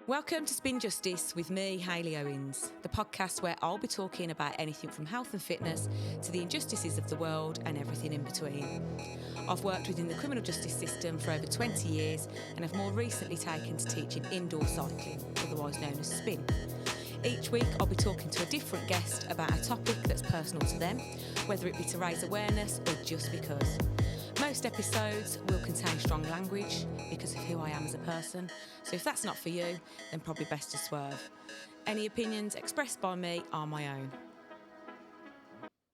Welcome to Spin Justice with me, Hayley Owens, the podcast where I'll be talking about anything from health and fitness to the injustices of the world and everything in between. I've worked within the criminal justice system for over 20 years and have more recently taken to teaching indoor cycling, otherwise known as spin. Each week I'll be talking to a different guest about a topic that's personal to them, whether it be to raise awareness or just because. Most episodes will contain strong language because of who I am as a person, so if that's not for you, then probably best to swerve. Any opinions expressed by me are my own.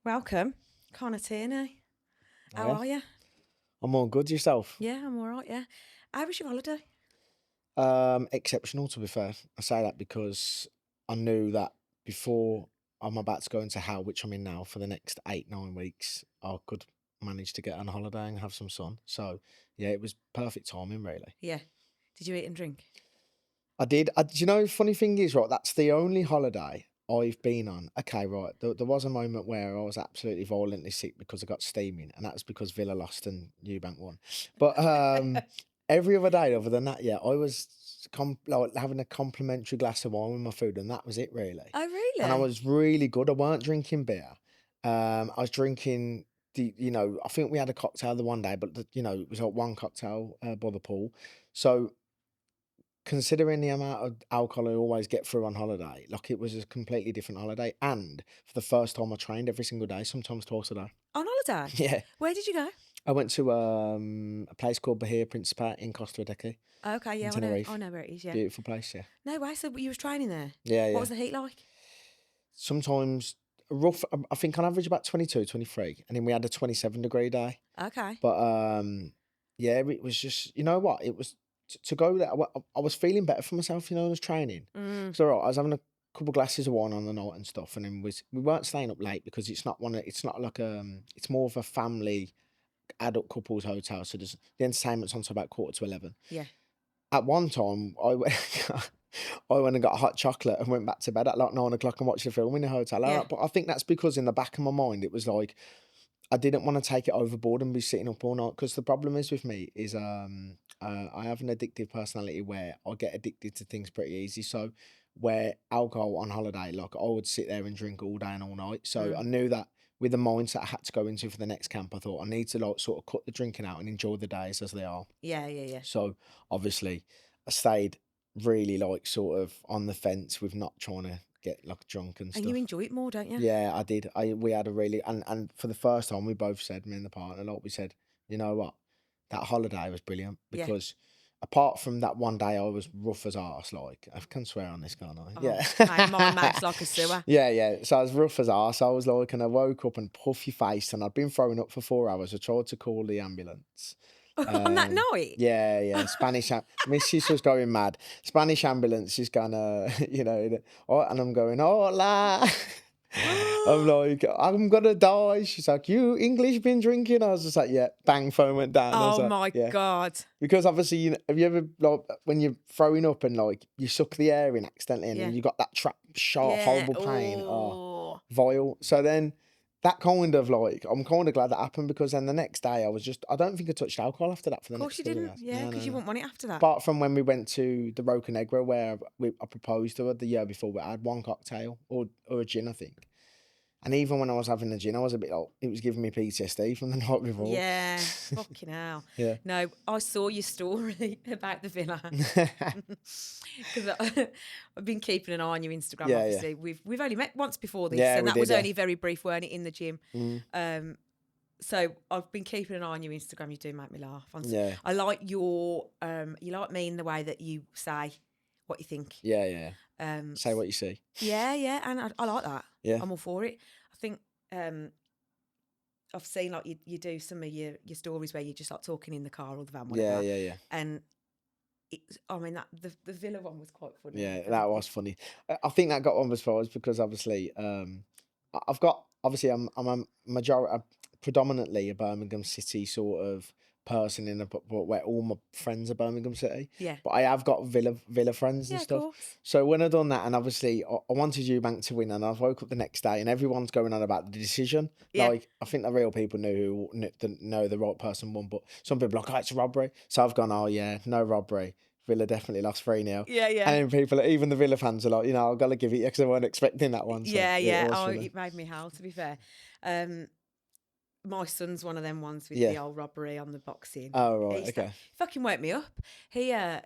Welcome, Connor Tierney. How are you? I'm all good. Yourself? Yeah, I'm all right, yeah. How was your holiday? Exceptional, to be fair. I say that because I knew that before I'm about to go into hell, which I'm in now for the next 8-9 weeks, I could manage to get on holiday and have some sun. So, yeah, it was perfect timing, really. Yeah. Did you eat and drink? I did. Do you know, funny thing is, right, that's the only holiday I've been on. Okay, right, there was a moment where I was absolutely violently sick because I got steaming, and that was because Villa lost and Eubank won. But every other day other than that, yeah, I was like having a complimentary glass of wine with my food, and that was it, really. Oh, really? And I was really good. I weren't drinking beer. I was drinking I think we had a cocktail the one day, but it was like one cocktail by the pool. So considering the amount of alcohol I always get through on holiday, like it was a completely different holiday. And for the first time, I trained every single day, sometimes twice a day. On holiday? Yeah. Where did you go? I went to a place called Bahia Principat in Costa Rica. Okay, yeah, I know where it is, yeah. Beautiful place, yeah. No way, so you was training there? Yeah, yeah. What was the heat like? Sometimes rough, I think on average about 22, 23. And then we had a 27-degree day. Okay. But yeah, it was just, you know what? It was to go there. I was feeling better for myself, I was training. So I was having a couple glasses of wine on the night and stuff, and then we weren't staying up late because it's not like it's more of a family adult couples hotel. So the entertainment's on to about 11:15. Yeah. At one time, I went and got a hot chocolate and went back to bed at like 9 o'clock and watched a film in the hotel. Yeah. But I think that's because in the back of my mind, it was like, I didn't want to take it overboard and be sitting up all night, because the problem is with me is I have an addictive personality where I get addicted to things pretty easy. So where alcohol on holiday, like I would sit there and drink all day and all night. So I knew that with the mindset I had to go into for the next camp, I thought I need to like sort of cut the drinking out and enjoy the days as they are. Yeah, yeah, yeah. So obviously I stayed really like sort of on the fence with not trying to get like drunk and stuff. And you enjoy it more, don't you? Yeah, I did. We had a really and for the first time we both said, me and the partner, like we said, you know what, that holiday was brilliant because apart from that one day I was rough as arse, like I can swear on this, can't I? Oh, Yeah. mate, my mouth's like a sewer. Yeah. So I was rough as arse. I was like, and I woke up and puffy faced, and I'd been throwing up for 4 hours. I tried to call the ambulance. On that night? Yeah. Spanish. Missus was going mad. Spanish ambulance is gonna, and I'm going, hola. I'm like, I'm gonna die. She's like, you English been drinking? I was just like, yeah. Bang, phone went down. I was Oh like, my God. Because obviously, have you ever, like, when you're throwing up and like you suck the air in accidentally and then you got that sharp, horrible pain? Oh, vile. So then that kind of like, I'm kind of glad that happened, because then the next day I don't think I touched alcohol after that for the next 2 days. Of course you didn't. Yeah, because you wouldn't want it after that. Apart from when we went to the Roca Negra where I proposed to her the year before, I had one cocktail or a gin, I think. And even when I was having the gin, I was a bit like, it was giving me PTSD from the night before. Yeah, fucking hell. Yeah. No, I saw your story about the villa. Because I've been keeping an eye on your Instagram, obviously. Yeah. We've only met once before this, and that was only very brief, weren't it, in the gym? So I've been keeping an eye on your Instagram. You do make me laugh. I like you like me in the way that you say what you think. Yeah. Say what you see. Yeah, and I like that. Yeah. I'm all for it. I think I've seen like you do some of your stories where you're just like talking in the car or the van, whatever. Yeah. And that the villa one was quite funny. Yeah, that was funny. I think that got on as far as because obviously I'm a predominantly a Birmingham City sort of person where all my friends are Birmingham City. Yeah. But I have got Villa friends and stuff. So when I done that, and obviously I wanted Eubank to win, and I woke up the next day and everyone's going on about the decision. Yeah. Like, I think the real people know the right person won, but some people are like, oh, it's a robbery. So I've gone, oh yeah, no robbery. Villa definitely lost 3-0. Yeah, yeah. And then people, even the Villa fans are like, I've got to give it you because they weren't expecting that one. So, Yeah. it was Oh, funny. it made me howl, to be fair. My son's one of them ones with Yeah. the old robbery on the boxing. Oh, right, okay. Fucking woke me up. I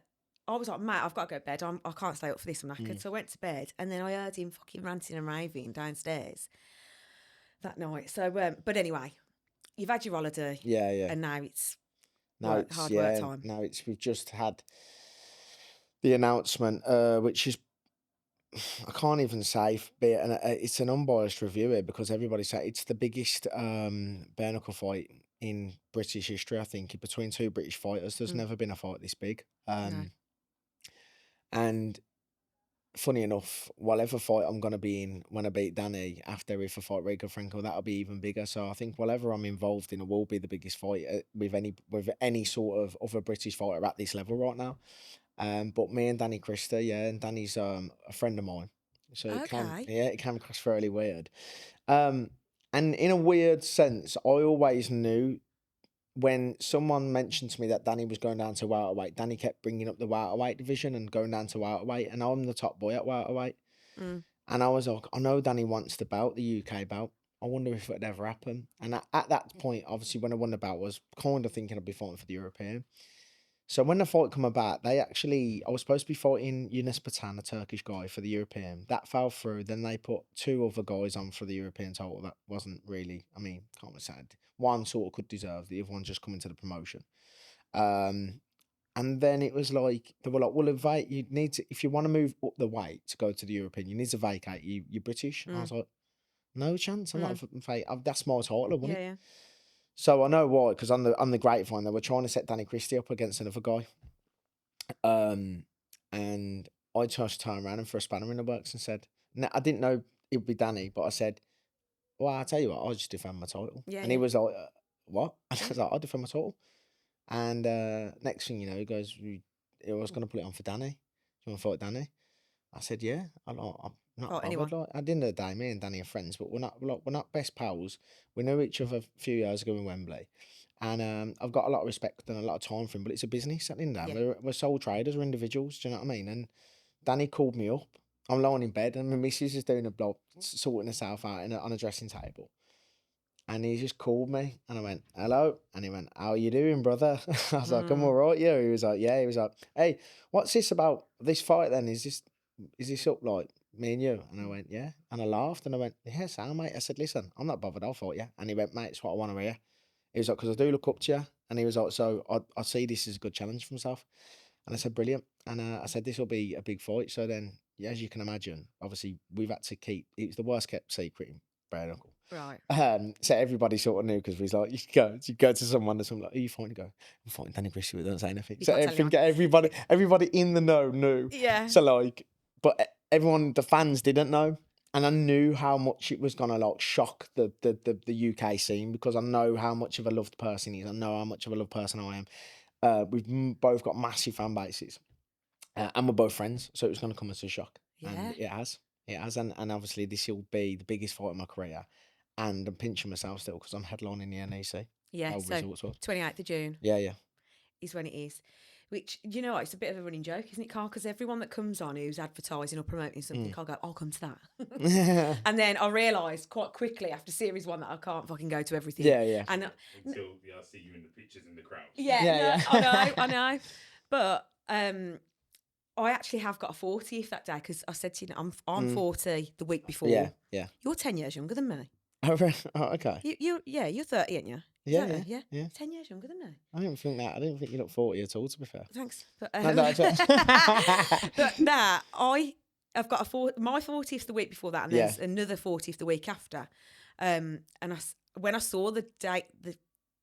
was like, mate, I've got to go to bed. I can't stay up for this, I'm knackered. So I went to bed, and then I heard him fucking ranting and raving downstairs that night. So, but anyway, you've had your holiday. Yeah, yeah. And now it's Hard work time. Now we've just had the announcement, which is, I can't even say, it's an unbiased review here because everybody say it's the biggest bare-knuckle fight in British history, I think, between two British fighters. There's never been a fight this big. No. And funny enough, whatever fight I'm going to be in when I beat Danny, after if I fight Rico Franco, that'll be even bigger. So I think whatever I'm involved in, it will be the biggest fight with any sort of other British fighter at this level right now. But me and Danny Christie, and Danny's a friend of mine. So it came across fairly weird. And in a weird sense, I always knew when someone mentioned to me that Danny was going down to welterweight, Danny kept bringing up the welterweight division and going down to welterweight, and I'm the top boy at welterweight. And I was like, I know Danny wants the belt, the UK belt. I wonder if it would ever happen. And at that point, obviously, when I won the belt, I was kind of thinking I'd be fighting for the European. So when the fight come about, I was supposed to be fighting Yunus Patan, a Turkish guy, for the European. That fell through. Then they put two other guys on for the European title. That wasn't really, can't be said. One sort of could deserve, the other one just coming to the promotion. And then it was like, they were like, well, you need to, if you want to move up the weight to go to the European, you need to vacate. You're British. And I was like, no chance. I'm not that's my title, wasn't it? Yeah. So I know why, because on the grapevine they were trying to set Danny Christie up against another guy, and I just turned around and threw a spanner in the works and said, I didn't know it would be Danny, but I said, well, I'll tell you what, I'll just defend my title. And he was like, what? And I was like, I'll defend my title. And next thing you know, he goes, I was going to put it on for Danny. Do you want to fight Danny? I said, yeah. I'm not bothered. Like, at the end of the day, me and Danny are friends, but we're not best pals. We knew each other a few years ago in Wembley, and I've got a lot of respect and a lot of time for him. But it's a business at the end of the day. We're sole traders, we're individuals. Do you know what I mean? And Danny called me up. I'm lying in bed, and my missus is doing a blog, sorting herself out on a dressing table. And he just called me, and I went, hello. And he went, how are you doing, brother? I was like, I'm all right, yeah. He was like, yeah. He was like, hey, what's this about this fight then? Is this up like me and you? And I went, yeah. And I laughed, and I went, yeah, sound, mate. I said, listen, I'm not bothered, I'll fight you. And he went, mate, it's what I want to hear. He was like, because I do look up to you. And he was like, so I see this as a good challenge for myself. And I said, brilliant. And I said, this will be a big fight. So then, as you can imagine, obviously, we've had to keep, it's the worst kept secret in bare-knuckle. Right. So everybody sort of knew, because he's like, you go to someone and someone like, who are you fighting? Go, I'm fighting Danny Christie, but don't say anything. So everybody in the know knew. Yeah. So like, but everyone, the fans didn't know. And I knew how much it was gonna like shock the UK scene, because I know how much of a loved person he is. I know how much of a loved person I am. We've both got massive fan bases, and we're both friends, so it was gonna come as a shock. Yeah. And it has, and obviously this will be the biggest fight of my career. And I'm pinching myself still because I'm headlining the NEC. Yeah, so 28th of June. Yeah. Is when it is. Which, you know, it's a bit of a running joke, isn't it, Carl? Because everyone that comes on who's advertising or promoting something, I'll go, I'll come to that. And then I realised quite quickly after series 1 that I can't fucking go to everything. Yeah. And until I see you in the pictures in the crowd. Yeah. I know. But I actually have got a 40th that day, because I said to you, I'm 40 the week before. Yeah. You're 10 years younger than me. Oh, okay. You're 30, aren't you? Yeah. 10 years younger than me. I didn't think you look 40 at all, to be fair. Thanks. But, No, but I've got my 40th the week before that, and there's another 40th the week after. And when I saw the date,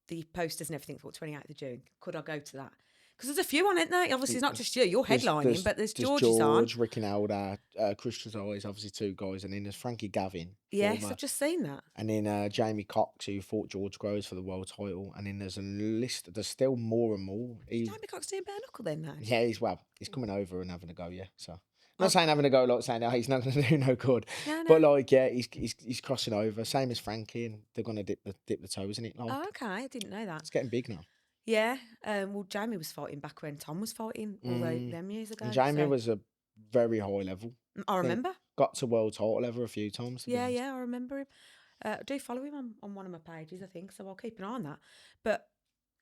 the posters and everything for 28th of June, could I go to that? Because there's a few on it now. Obviously, it's not just you're headlining, but there's George's on. Ricky Nalda, Chris Trezor, obviously 2 guys, and then there's Frankie Gavin. Yes, I've just seen that. And then Jamie Cox, who fought George Groves for the world title. And then there's a list, there's still more and more. Jamie Cox doing bare-knuckle then now? Yeah, he's coming over and having a go, So I'm not saying having a go, like saying, he's not going to do no good. No. But like, he's crossing over, same as Frankie, and they're going to dip the toes in it. Like. Oh, okay, I didn't know that. It's getting big now. Yeah. Well, Jamie was fighting back when Tom was fighting all them years ago. And Jamie so- was a very high level. I remember. Got to world title level a few times. To be honest. Yeah, I remember him. I do follow him on one of my pages, I think, so I'll keep an eye on that. But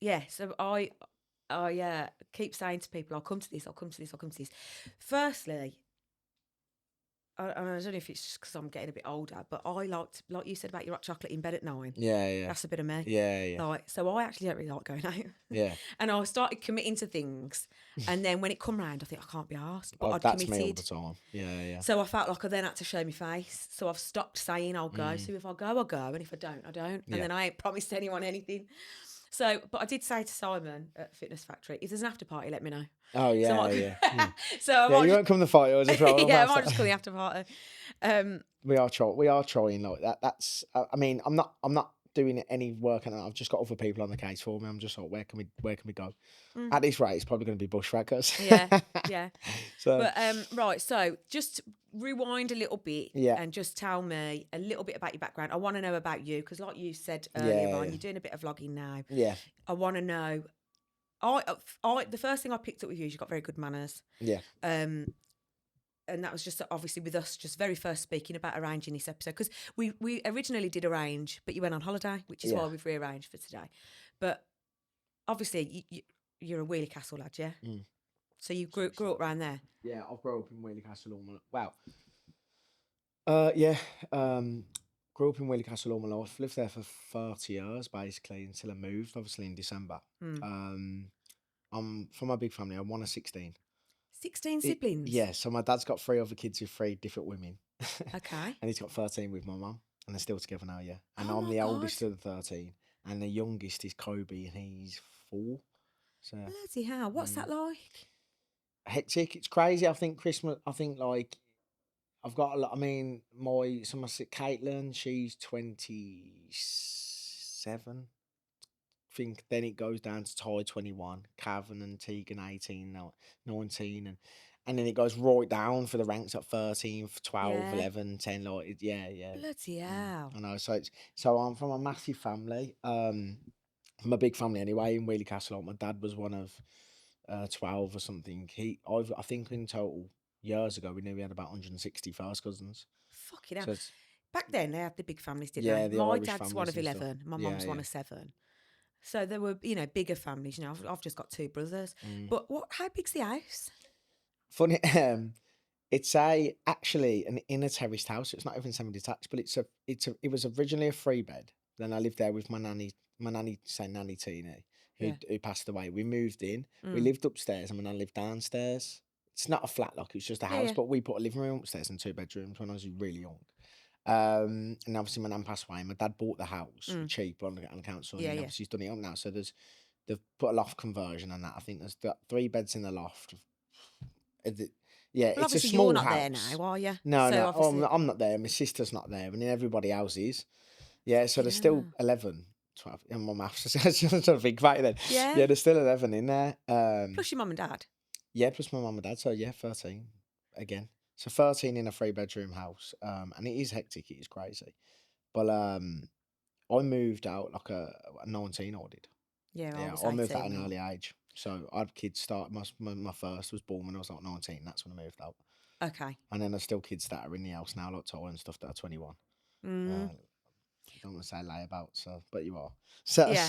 yeah, so I keep saying to people, I'll come to this. Firstly, I don't know if it's just because I'm getting a bit older, but I liked, like you said about your hot chocolate in bed at 9. Yeah. That's a bit of me. Yeah. Like, so I actually don't really like going out. Yeah. And I started committing to things, and then when it come round, I think I can't be arsed. But I'd That's committed. me all the time. Yeah. So I felt like I then had to show my face. So I've stopped saying I'll go. So if I go, I'll go. And if I don't, I don't. And then I ain't promised anyone anything. So, but I did say to Simon at Fitness Factory, if there's an after party, let me know. Oh, yeah, So yeah. So I Yeah, might you won't come to the fight as well. yeah, I might just call the after party. We are trying like that. That's. I mean, I'm not doing any work, and I've just got other people on the case for me. I'm just like, where can we go? At this rate, it's probably going to be bushwhackers. Yeah. So, But right, so just rewind a little bit and just tell me a little bit about your background. I want to know about you because, like you said earlier on, you're doing a bit of vlogging now. Yeah. I want to know. The first thing I picked up with you is you've got very good manners. Yeah. And that was just obviously with us just very first speaking about arranging this episode because we originally did arrange, but you went on holiday, which is why we've rearranged for today. But obviously you're a Wheelie Castle lad, yeah? So you grew up around there? Yeah, I grew up in Wheelie Castle all my yeah. Grew up in Wheelie Castle all my life. Lived there for 30 years basically until I moved, obviously in December. I'm from a big family. I'm one of 16. 16 siblings? Yeah, so my dad's got 3 other kids with 3 different women. Okay. And he's got 13 with my mum. And they're still together now, yeah. And Oh I'm my the God. oldest of the 13. And the youngest is Kobe, and he's 4. So Bloody hell, what's that like? hectic. It's crazy. I think Christmas, like, I've got a lot. I mean, my Caitlin, she's 27. I think then it goes down to Ty 21, Cavan and Tegan 18, now 19, and then it goes right down for the ranks at 13, 12, Yeah. 11, 10. Like, yeah. Bloody hell. I know. So I'm from a massive family. From a big family anyway in Wheelie Castle. Like, my dad was one of 12 or something. I think in total years ago we knew we had about 160 first cousins. Fucking hell. So it's, Back then they had the big families, didn't Yeah, they? the My Irish dad's one of families and 11. stuff. My Yeah, mum's one yeah. of 7. So there were, bigger families. I've just got 2 brothers. But how big's the house? funny. It's actually an inner terraced house. It's not even semi-detached, but it was originally a 3-bed. Then I lived there with my nanny Tierney, who passed away. We moved in. We lived upstairs, and my nan lived downstairs. It's not a flat, like, it's just a house, Yeah. but we put a living room upstairs and 2 bedrooms when I was really young. And obviously my nan passed away. My dad bought the house cheap on the council. Yeah, And yeah. obviously he's done it up now. So they've put a loft conversion and that. I think there's 3 beds in the loft. Yeah, Well, it's a obviously small you're not house. there now, are you? No, So no, obviously- I'm not there. My sister's not there, and then everybody else is. Yeah, so there's still 11, 12 in my maths. I was trying to think about it then. Yeah. Yeah, there's still 11 in there. Plus your mum and dad. Yeah, plus my mum and dad. So yeah, 13 again. So 13 in a 3-bedroom house. And it is hectic. It is crazy. But I moved out like a 19 I did. Yeah, I was I moved 18 at an then. early age. So I had kids start. My first was born when I was like 19. That's when I moved out. Okay. And then there's still kids that are in the house now, like Ty and stuff, that are 21. I don't want to say lie about, but you are. So Yeah.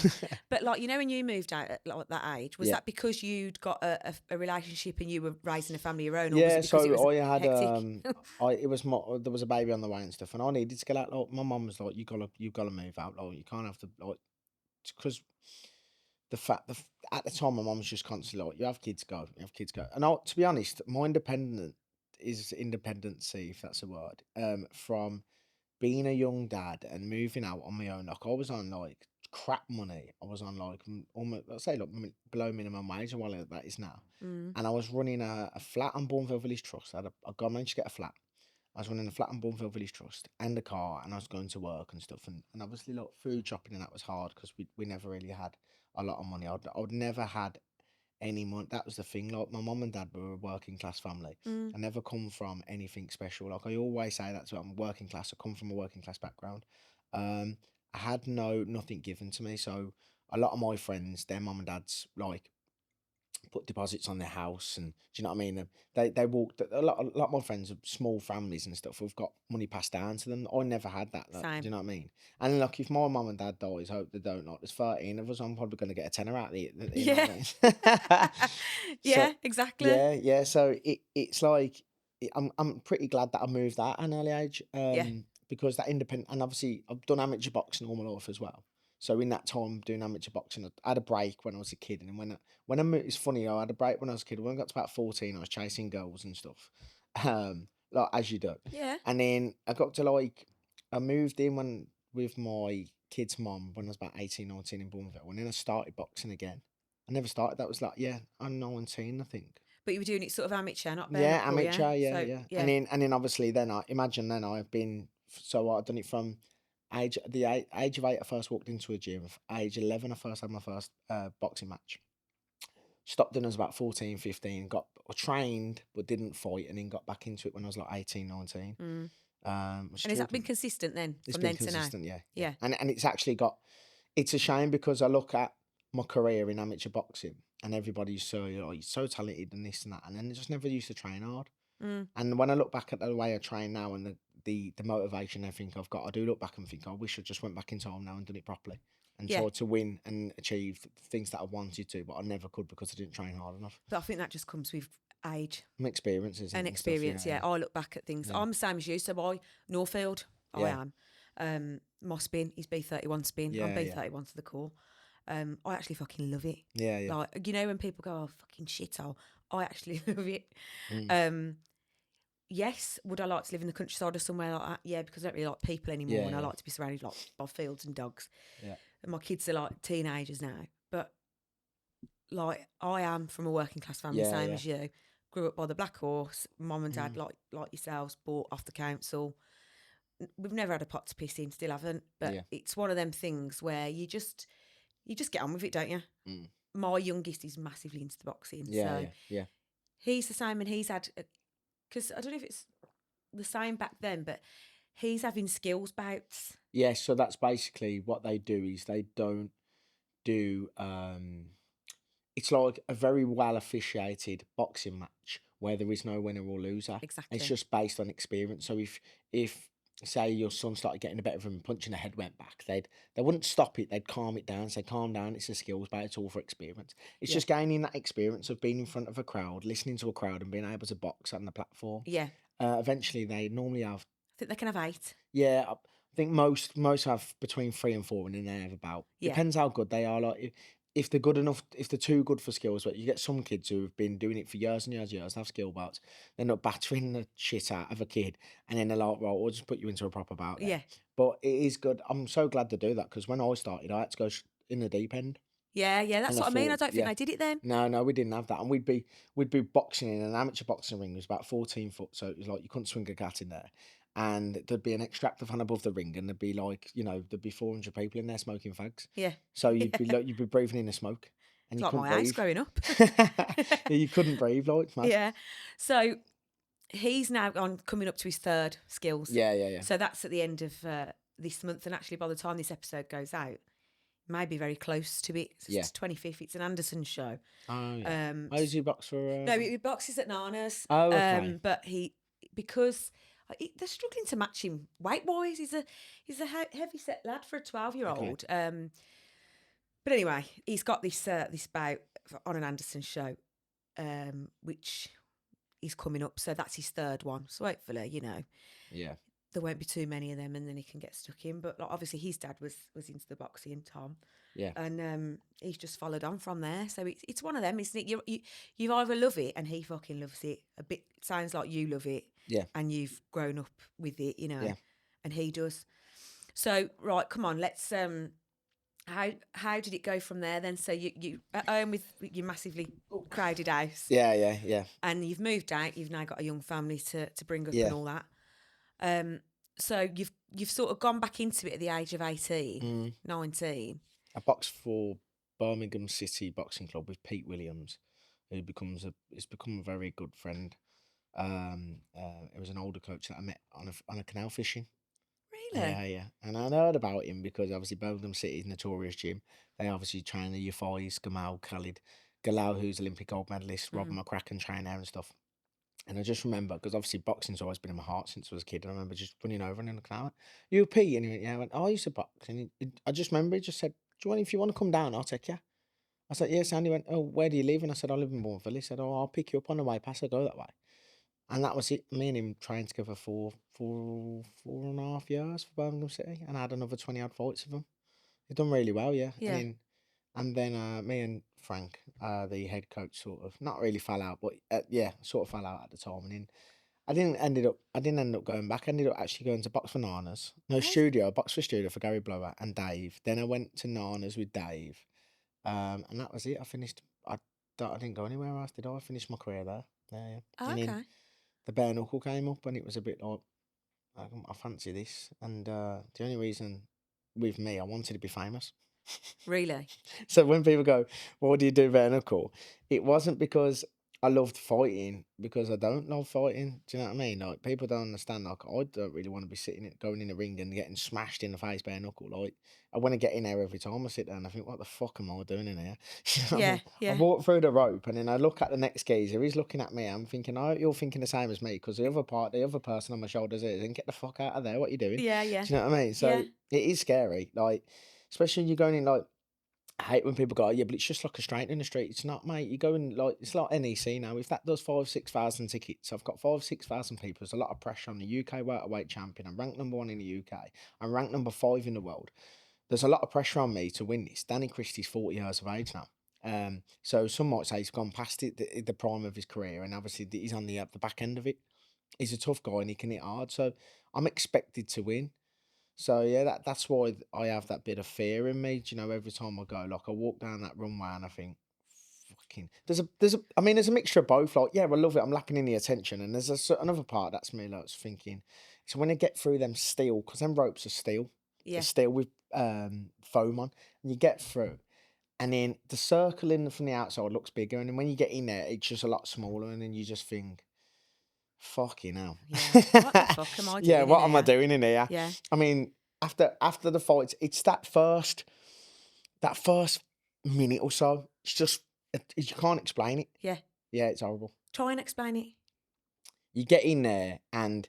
But like, when you moved out at like that age, was Yeah. that because you'd got a relationship and you were raising a family of your own? Or yeah. was it because So it was I had hectic? it was there was a baby on the way and stuff, and I needed to get out. Like, my mum was like, "You gotta move out. Like, you can't have to, like," because at the time my mum was just constantly like, "You have kids, go. You have kids, go." And to be honest, my independency, if that's a word, from being a young dad and moving out on my own. Like, I was on like crap money. I was on like almost, let's say, like below minimum wage, and what that is now. And I was running a flat on Bourneville Village Trust. I managed to get a flat. I was running a flat on Bourneville Village Trust and a car, and I was going to work and stuff. And obviously, like, food shopping and that was hard because we never really had a lot of money. I'd never had any money. That was the thing. Like, my mum and dad were a working class family. I never come from anything special. Like, I always say that, so I'm working class. I come from a working class background. I had nothing given to me, so a lot of my friends, their mum and dads like put deposits on their house, and do you know what I mean? They walked a lot of my friends have small families and stuff. We've got money passed down to them. I never had that. Like, Same. do you know what I mean? And look, if my mum and dad dies, hope they don't. Like, there's 13 of us. I'm probably going to get a tenner out of it. You know what I mean? Yeah, So exactly. yeah. So it's like I'm pretty glad that I moved at an early age. Yeah. Because that independent, and obviously I've done amateur boxing all my life as well. So in that time doing amateur boxing, I had a break when I was a kid, and then when I moved, it's funny, I had a break when I was a kid. When I got to about 14, I was chasing girls and stuff, like as you do. Yeah. And then I got to like, I moved in when with my kid's mum when I was about 18, 19 in Bourneville, and then I started boxing again. I never started. That was like, yeah, I'm 19, I think. But you were doing it sort of amateur, not bare Yeah, knuckle, amateur, yeah, So, yeah. And then obviously then I've been, so I've done it from age of 8 I first walked into a gym. Age 11 I first had my first boxing match. Stopped when I was about 14, 15, got trained but didn't fight, and then got back into it when I was like 18, 19. Mm. Which And has that been consistent then? it's From been then to now? consistent, yeah. Yeah. And it's actually got, it's a shame because I look at my career in amateur boxing and everybody's so, you know, you're so talented and this and that, and then they just never used to train hard. Mm. And when I look back at the way I train now and the motivation I think I've got, I do look back and think I wish I just went back in time now and done it properly and Yeah. tried to win and achieve things that I wanted to, but I never could because I didn't train hard enough. But I think that just comes with age My experiences and stuff, experience. Yeah. I look back at things. Yeah. I'm the same as you. So Norfield, I Yeah. am. My spin is B31 spin. Yeah, I'm yeah. B31 to the core. I actually fucking love it. Yeah, yeah. Like, you know, when people go, oh, fucking shithole, I actually love it. Mm. Yes, would I like to live in the countryside or somewhere like that? Yeah, because I don't really like people anymore, Yeah, and I yeah. like to be surrounded like by fields and dogs. Yeah. And my kids are like teenagers now, but like I am from a working class family, Yeah, same yeah. as you. Grew up by the Black Horse. Mum and Dad, like yourselves, bought off the council. We've never had a pot to piss in, still haven't. But Yeah. it's one of them things where you just get on with it, don't you? Mm. My youngest is massively into the boxing, Yeah, so yeah. he's the same, and he's had, because I don't know if it's the same back then, but he's having skills bouts. Yeah, so that's basically what they do is they don't do it's like a very well officiated boxing match where there is no winner or loser. Exactly. It's just based on experience. So if say your son started getting the better of him and punching the head went back, they wouldn't stop it, they'd calm it down, say calm down, it's a skills but it's all for experience. It's Yeah. just gaining that experience of being in front of a crowd, listening to a crowd and being able to box on the platform. Yeah. Eventually they normally have, I think they can have 8. yeah, I think most have between 3 and 4, and then they have about. Yeah. Depends how good they are. Like if they're good enough, if they're too good for skills, but you get some kids who have been doing it for years and years and years, have skill bouts. They're not battering the shit out of a kid, and then they're like, right, we'll just put you into a proper bout. Then. Yeah. But it is good. I'm so glad to do that because when I started, I had to go in the deep end. Yeah, that's And what I mean. I thought, don't think they did it then. No, we didn't have that, and we'd be boxing in an amateur boxing ring. It was about 14 foot, so it was like you couldn't swing a cat in there. And there'd be an extractor fan above the ring, and there'd be like, there'd be 400 people in there smoking fags. Yeah. So you'd be breathing in the smoke, and It's you like couldn't my house breathe. growing up. You couldn't breathe, like man. Yeah. So he's now coming up to his 3rd skills. Yeah. So that's at the end of this month, and actually by the time this episode goes out, it may be very close to it. It's 25th. It's an Anderson show. Oh yeah. Does he box for? No, he boxes at Nana's. Oh, okay. But because they're struggling to match him weight wise. He's a heavy set lad for a 12-year-old. Okay. But anyway, he's got this bout on an Anderson show, which is coming up. So that's his 3rd one. So hopefully, Yeah. there won't be too many of them, and then he can get stuck in. But like, obviously, his dad was into the boxing, Tom. Yeah. And he's just followed on from there. So it's one of them, isn't it? You either love it, and he fucking loves it. A bit sounds like you love it. Yeah. And you've grown up with it, Yeah. and he does. So right, come on, let's how did it go from there then? So you at home with your massively crowded house. Yeah. And you've moved out, you've now got a young family to bring up Yeah. and all that. So you've sort of gone back into it at the age of 18, 19. I boxed for Birmingham City Boxing Club with Pete Williams, who has become a very good friend. It was an older coach that I met on a canal fishing. Yeah. And I heard about him because obviously Birmingham City's notorious gym. They obviously train the Yafais, Gamal, Khalid, Galal, who's Olympic gold medalist, Robin McCracken train there and stuff. And I just remember, because obviously boxing's always been in my heart since I was a kid. And I remember just running over and looking at you a P? And he went, yeah. I went, oh, I used to box. And I just remember he just said, if you want to come down, I'll take you. I said, yes. And he went, oh, where do you live? And I said, I live in Bourneville. He said, oh, I'll pick you up on the way past. I go that way. And that was it. Me and him trained together for 4.5 years for Birmingham City. And I had another 20 odd fights with him. He'd done really well, yeah. And then me and Frank, the head coach, sort of not really fell out, but sort of fell out at the time. And then I didn't end up going back. I ended up actually going to Box for Nanas. No, Box for Studio for Gary Blower and Dave. Then I went to Nanas with Dave. And that was it. I finished. I didn't go anywhere else, did I? I finished my career there. Yeah. Oh, and okay. then the bare-knuckle came up, and it was a bit like, I fancy this. And the only reason with me, I wanted to be famous. Really? So when people go, what do you do bare-knuckle? It wasn't because I loved fighting, because I don't love fighting. Do you know what I mean? Like, people don't understand. Like, I don't really want to be going in the ring and getting smashed in the face bare-knuckle. Like, I want to get in there every time I sit there and I think, what the fuck am I doing in here? You know what I mean? I walk through the rope and then I look at the next geezer. He's looking at me. I'm thinking, oh, you're thinking the same as me, because the other person on my shoulders is, and get the fuck out of there. What are you doing? Yeah. Do you know what I mean? So it is scary. Like, especially when you're going in, like, I hate when people go, yeah, but it's just like a straight in the street. It's not, mate. You go in, like, it's like NEC now. If that does 5,000-6,000 tickets, I've got 5,000-6,000 people. There's a lot of pressure on the UK welterweight champion. I'm ranked number 1 in the UK. I'm ranked number 5 in the world. There's a lot of pressure on me to win this. Danny Christie's 40 years of age now. So some might say he's gone past it, the prime of his career, and obviously he's on the back end of it. He's a tough guy and he can hit hard. So I'm expected to win. So yeah, that's why I have that bit of fear in me. Do you know, every time I go, like, I walk down that runway and I think, fucking. There's a mixture of both. Like, yeah, I love it. I'm lapping in the attention, and there's another part that's me like thinking. So when I get through them steel, because them ropes are steel, they're steel with foam on, and you get through, and then the circle in from the outside looks bigger, and then when you get in there, it's just a lot smaller, and then you just think, fucking hell. Yeah. What the fuck am I doing? Yeah, what am I doing in here? Yeah. I mean, after the fight, it's that first minute or so. It's just, you can't explain it. Yeah. Yeah, it's horrible. Try and explain it. You get in there and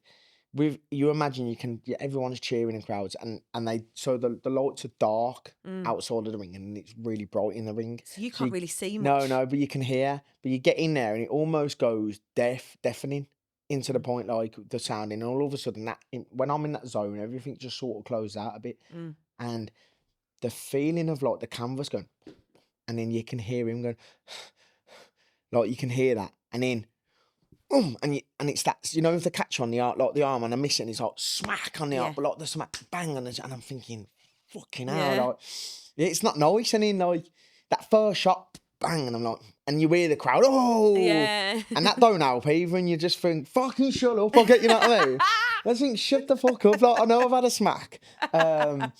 you imagine everyone's cheering in crowds, and the lights are dark outside of the ring, and it's really bright in the ring. So you can't really see much. No, but you can hear. But you get in there and it almost goes deafening into the point, like, the sounding, and all of a sudden when I'm in that zone, everything just sort of closes out a bit, and the feeling of, like, the canvas going, and then you can hear him going, like, you can hear that, and then and it's that, if the catch on the arm, like the arm, and I miss it, and it's like smack on the arm, but like the smack bang, and I'm thinking, fucking hell, like, it's not nice. And then, like, that first shot, bang, and I'm like, and you hear the crowd, and that don't help either, and you just think, fucking shut up, I'll get, you know what I mean? I think, shut the fuck up, like, I know I've had a smack. And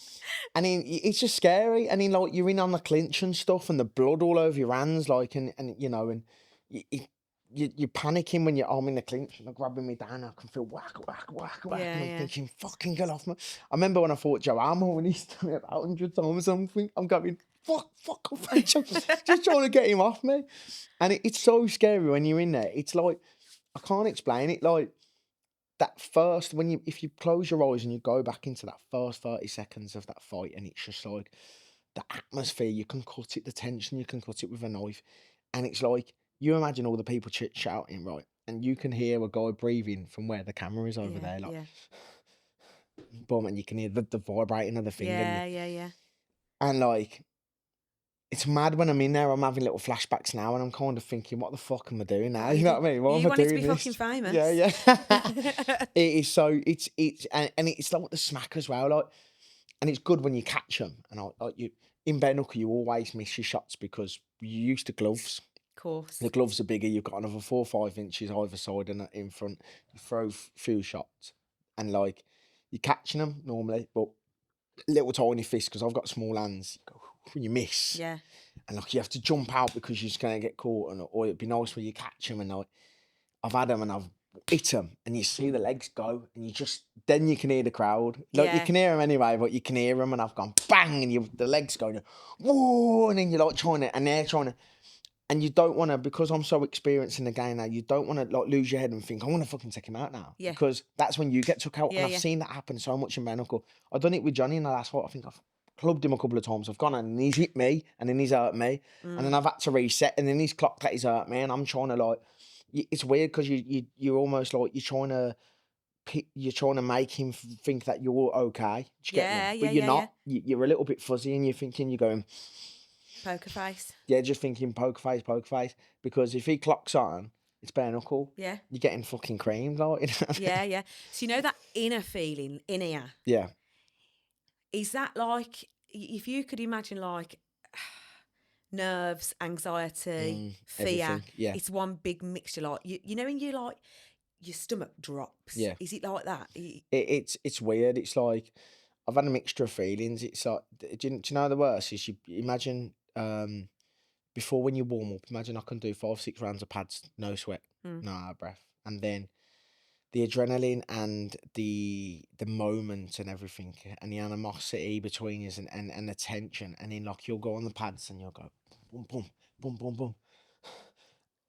then it's just scary, and then, like, you're in on the clinch and stuff, and the blood all over your hands, like, and you're panicking when you're arm in the clinch, and they're grabbing me down. I can feel whack, and I'm thinking, fucking get off me. I remember when I fought Joe Armour, when he's done it about 100 times, I'm going, fuck off, just trying to get him off me. And it's so scary when you're in there. It's like, I can't explain it. Like, that first, if you close your eyes and you go back into that first 30 seconds of that fight, and it's just like the atmosphere, you can cut it, the tension, you can cut it with a knife, and it's like, you imagine all the people shouting, right? And you can hear a guy breathing from where the camera is over there, like, boom, and you can hear the vibrating of the thing. Yeah. And, like, it's mad when I'm in there. I'm having little flashbacks now, and I'm kind of thinking, what the fuck am I doing now? You know what I mean? What you am I doing? To be fucking famous. Yeah. It is so. It's and it's like the smack as well. Like, and it's good when you catch them. And you in bare-knuckle, you always miss your shots because you're used to gloves. Course. The gloves are bigger. You've got another 4 or 5 inches either side and in front. You throw few shots, and, like, you're catching them normally, but little tiny fists, because I've got small hands. You miss, and, like, you have to jump out because you're just gonna get caught, or it'd be nice when you catch them, and, like, I've had them and I've hit them, and you see the legs go, and you just then you can hear the crowd. Like, you Yeah. can hear them anyway, but you can hear them, and I've gone bang, and the legs going, whoa, and then you're like trying to, and they're trying to, and you don't want to, because I'm so experienced in the game now, you don't want to like lose your head and think, I want to fucking take him out now. Yeah. Because that's when you get took out. Yeah, And I've yeah. seen that happen so much in bare-knuckle. I've done it with Johnny in the last fight. I think I've clubbed him a couple of times. I've gone and he's hit me, and then he's hurt me. And then I've had to reset, and then he's clocked that he's hurt me, and I'm trying to like, it's weird because you're almost like, you're trying to make him think that you're okay. Do you get Yeah, me? yeah, But you're yeah, not. You're a little bit fuzzy, and you're going, Poker face. yeah, just thinking poker face. Because if he clocks on, it's bare knuckle. Yeah. You're getting fucking creamed, like. You know? Yeah, yeah. So you know that inner feeling in here? Yeah. Is that like, if you could imagine like nerves, anxiety, fear, everything, yeah. it's one big mixture. Like, you know when you like, your stomach drops? Yeah. Is it like that? It's weird. It's like, I've had a mixture of feelings. It's like, do you know the worst is, you imagine, before, when you warm up, imagine I can do 5-6 rounds of pads, no sweat, no out of breath. And then the adrenaline and the moment and everything, and the animosity between us, and the tension, and then like you'll go on the pads and you'll go boom, boom, boom, boom, boom,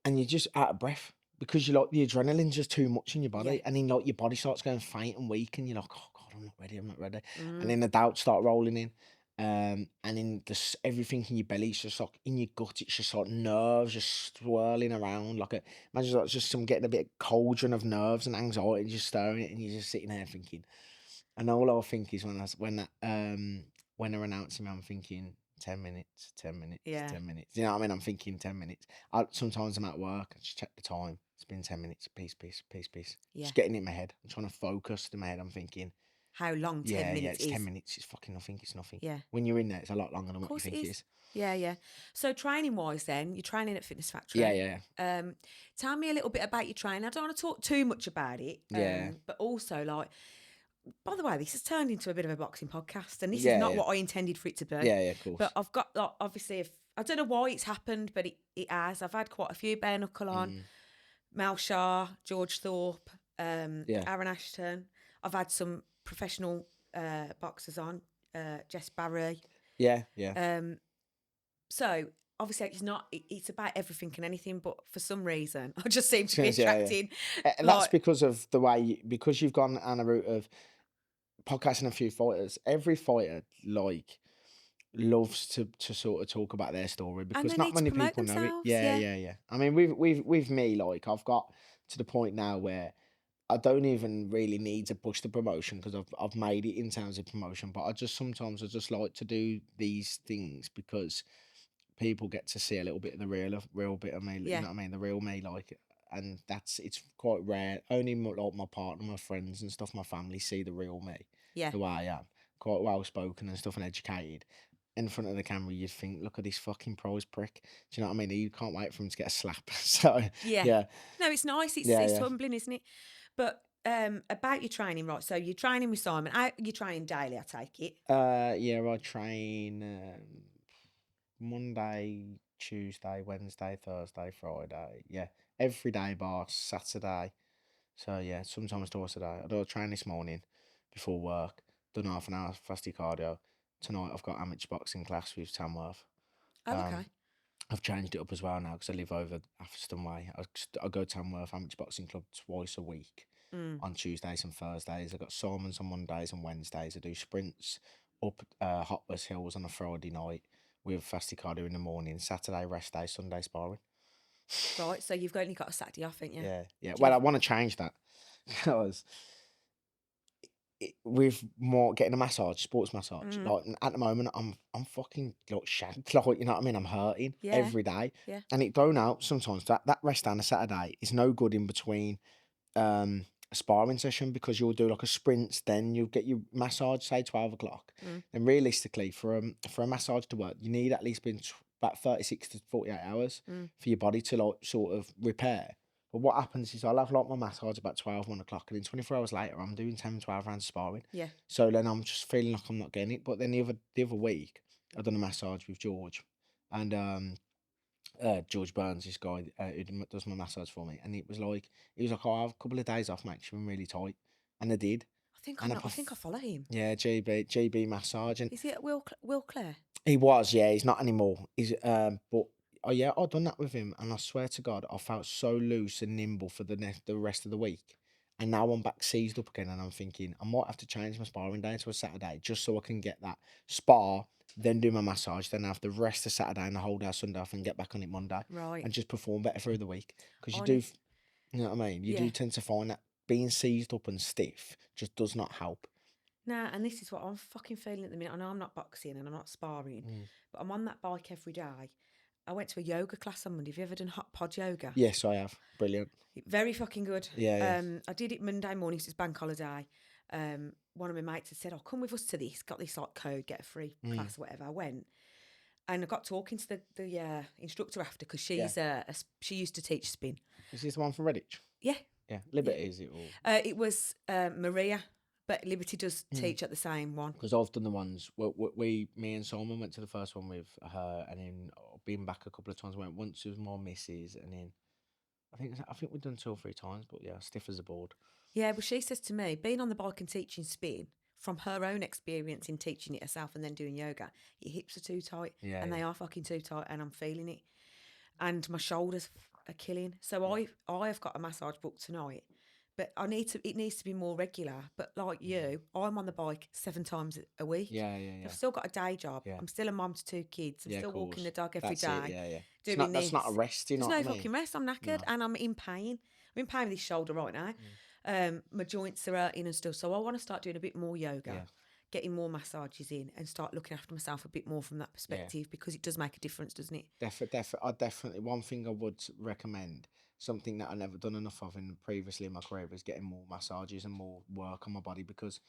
and you're just out of breath because you're like, the adrenaline's just too much in your body. Yeah. And then like your body starts going faint and weak, and you're like, oh God, I'm not ready. And then the doubts start rolling in. And then everything in your belly is just like, in your gut, it's just like nerves just swirling around. Imagine like just getting a bit of cauldron of nerves and anxiety just stirring it, and you're just sitting there thinking. And all I think is when they're announcing me, I'm thinking 10 minutes, 10 minutes, Yeah. 10 minutes. You know what I mean? I'm thinking 10 minutes. Sometimes I'm at work, I just check the time. It's been 10 minutes. Peace. Yeah. Just getting in my head. I'm trying to focus in my head. I'm thinking, How long 10 minutes it's is? 10 minutes. It's fucking nothing. It's nothing. Yeah. When you're in there, it's a lot longer than Of what you course think it is. Yeah, yeah. So training-wise then, you're training at Fitness Factory. Yeah. Tell me a little bit about your training. I don't want to talk too much about it. Yeah. But also, like, by the way, this has turned into a bit of a boxing podcast, and this Yeah, is not yeah. what I intended for it to be. Yeah, of course. But I've got, like, obviously, I don't know why it's happened, but it has. I've had quite a few bare-knuckle on. Mel Shah, George Thorpe, Aaron Ashton. I've had some professional boxers on, Jess Barry. Yeah. So obviously it's about everything and anything, but for some reason I just seem to be Yeah. attracting. And that's because of the way, because you've gone on a route of podcasting a few fighters. Every fighter loves to sort of talk about their story, because they not need to many promote people know it. themselves, Yeah. I mean, with me, like, I've got to the point now where I don't even really need to push the promotion, because I've made it in terms of promotion. But sometimes I just like to do these things because people get to see a little bit of the real bit of me. You know what I mean? The real me, like, and it's quite rare. Only my partner, my friends and stuff, my family see the real me. Yeah. The way I am, quite well spoken and stuff, and educated. In front of the camera, you'd think, look at this fucking prize prick. Do you know what I mean? You can't wait for him to get a slap. So yeah. No, it's nice. It's humbling, isn't it? But about your training, right? So you're training with Simon. You train daily, I take it. I train Monday, Tuesday, Wednesday, Thursday, Friday. Yeah, every day bar Saturday. So yeah, sometimes twice a day. I do a train this morning before work. Done half an hour fasty cardio. Tonight I've got amateur boxing class with Tamworth. Oh, okay. I've changed it up as well now because I live over Atherstone Way. I go to Tamworth Amateur Boxing Club twice a week on Tuesdays and Thursdays. I've got Simons on Mondays and Wednesdays. I do sprints up Hotwurst Hills on a Friday night with fasty cardio in the morning. Saturday rest day, Sunday sparring. Right, so you've only got a Saturday off, haven't you? Yeah. Well, I want to change that because with more getting a massage, sports massage. Like at the moment, I'm fucking like shagged. Like, you know what I mean? I'm hurting every day, and it don't help sometimes. That rest down a Saturday is no good in between a sparring session, because you'll do like a sprint, then you'll get your massage, say 12 o'clock. And realistically, for a massage to work, you need at least about 36 to 48 hours for your body to like sort of repair. But what happens is I'll have like my massage about 12, 1 o'clock, and then 24 hours later I'm doing 10, 12 rounds of sparring. Yeah. So then I'm just feeling like I'm not getting it. But then the other week I done a massage with George, and George Burns, this guy who does my massage for me, and he was like, oh, I have a couple of days off, mate, 'cause you've been really tight. And I did. And I think I follow him. Yeah, GB massage, and Is he at Will Clare? he was, yeah, he's not anymore. He's but oh yeah, I've done that with him, and I swear to God, I felt so loose and nimble for the rest of the week. And now I'm back seized up again, and I'm thinking I might have to change my sparring day to a Saturday just so I can get that spar, then do my massage, then have the rest of Saturday and the whole day of Sunday off and get back on it Monday, Right. and just perform better through the week. Because you I do, need- you know what I mean? You Yeah. do tend to find that being seized up and stiff just does not help. Nah, and this is what I'm fucking feeling at the minute. I know I'm not boxing and I'm not sparring, but I'm on that bike every day. I went to a yoga class on Monday. Have you ever done hot pod yoga? Yes, I have. Brilliant. Very fucking good. Yeah. I did it Monday morning, so it's bank holiday. One of my mates had said, "Oh, come with us to this. Got this like code, get a free class, or whatever." I went, and I got talking to the instructor after because she's she used to teach spin. Is this the one from Redditch? Yeah, Yeah. Liberty, is it all? it was Maria, but Liberty does teach at the same one. Because I've done the ones me and Simon went to the first one with her, and then I've been back a couple of times. Went once with more misses, and then I think we've done 2 or 3 times. But yeah, stiff as a board. Yeah, well, she says to me, being on the bike and teaching spin, from her own experience in teaching it herself and then doing yoga, your hips are too tight, and they are fucking too tight, and I'm feeling it, and my shoulders are killing. So I've got a massage booked tonight, but it needs to be more regular. But like you, I'm on the bike 7 times a week. Yeah. I've still got a day job. Yeah. I'm still a mum to 2 kids. I'm still walking the dog every That's day. It, Doing it's not, this. that's not a rest. You know There's what no I mean? fucking rest. I'm knackered and I'm in pain. I'm in pain with this shoulder right now. My joints are hurting and stuff. So I want to start doing a bit more yoga, getting more massages in, and start looking after myself a bit more from that perspective because it does make a difference, doesn't it? Definitely. One thing I would recommend, something that I never done enough of previously in my career, is getting more massages and more work on my body because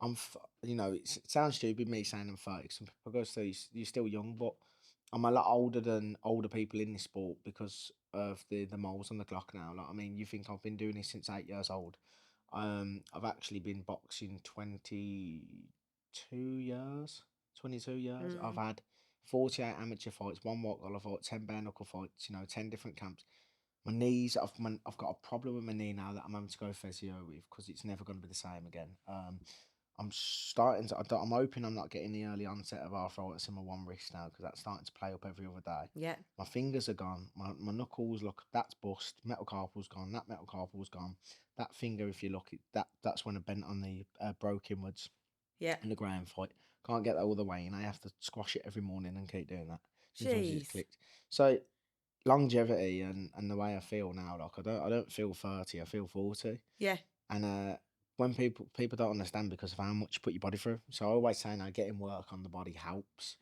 it sounds stupid me saying I'm 30. Some people go, so you're still young, but I'm a lot older than older people in this sport because of the moles on the clock now. Like, I mean, you think I've been doing this since 8 years old. I've actually been boxing 22 years. 22 years. I've had 48 amateur fights, 1 white collar fight, 10 bare knuckle fights. 10 different camps. My knees, I've got a problem with my knee now that I'm having to go physio with because it's never going to be the same again. I'm hoping I'm not getting the early onset of arthritis in my one wrist now because that's starting to play up every other day. Yeah. My fingers are gone. My knuckles, look, that's bust. Metacarpal's gone. That metacarpal's gone. That finger, if you look, that's when I bent on the broke inwards. Yeah. In the ground fight. Can't get that all the way in. I have to squash it every morning and keep doing that. Sometimes it's clicked. So longevity and the way I feel now, like I don't feel 30, I feel 40. Yeah. And when people don't understand because of how much you put your body through. So I always say now getting work on the body helps.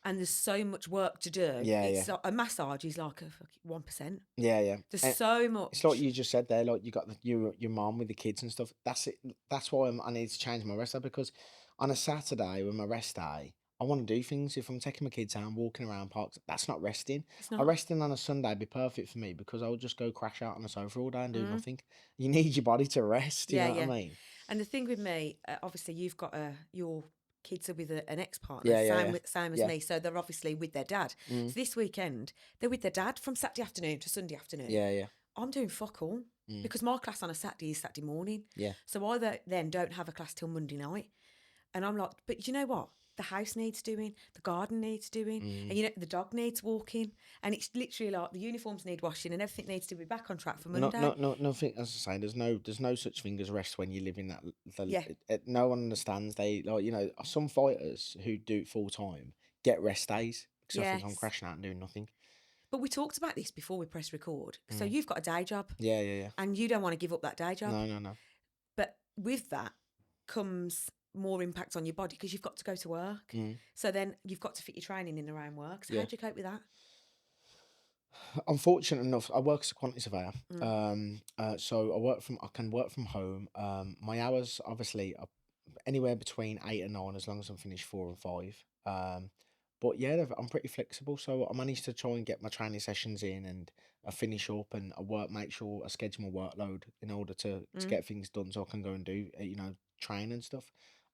And there's so much work to do. Like, a massage is like a 1%. Yeah. There's so much. It's like you just said there, like you got your mum with the kids and stuff. That's it. That's why I need to change my rest day because on a Saturday with my rest day, I want to do things. If I'm taking my kids out and walking around parks, that's not resting. It's not. A resting on a Sunday would be perfect for me because I would just go crash out on the sofa all day and do nothing. You need your body to rest. You know what I mean? And the thing with me, obviously, you've got your kids are with an ex-partner, same as me, so they're obviously with their dad. So this weekend, they're with their dad from Saturday afternoon to Sunday afternoon. Yeah. I'm doing fuck all because my class on a Saturday is Saturday morning. Yeah. So I then don't have a class till Monday night. And I'm like, but you know what? The house needs doing, the garden needs doing, and the dog needs walking, and it's literally like the uniforms need washing, and everything needs to be back on track for Monday. Nothing. As I say, there's no such thing as rest when you live in that. No one understands. They some fighters who do it full time get rest days because I think I'm crashing out and doing nothing. But we talked about this before we press record. So you've got a day job. Yeah. And you don't want to give up that day job. No. But with that comes more impact on your body because you've got to go to work. So then you've got to fit your training in around work. So how do you cope with that? I'm fortunate enough. I work as a quantity surveyor. So I can work from home. My hours obviously are anywhere between 8 and 9 as long as I'm finished 4 and 5. But yeah, I'm pretty flexible. So I managed to try and get my training sessions in and I finish up and make sure I schedule my workload in order to get things done so I can go and do train and stuff.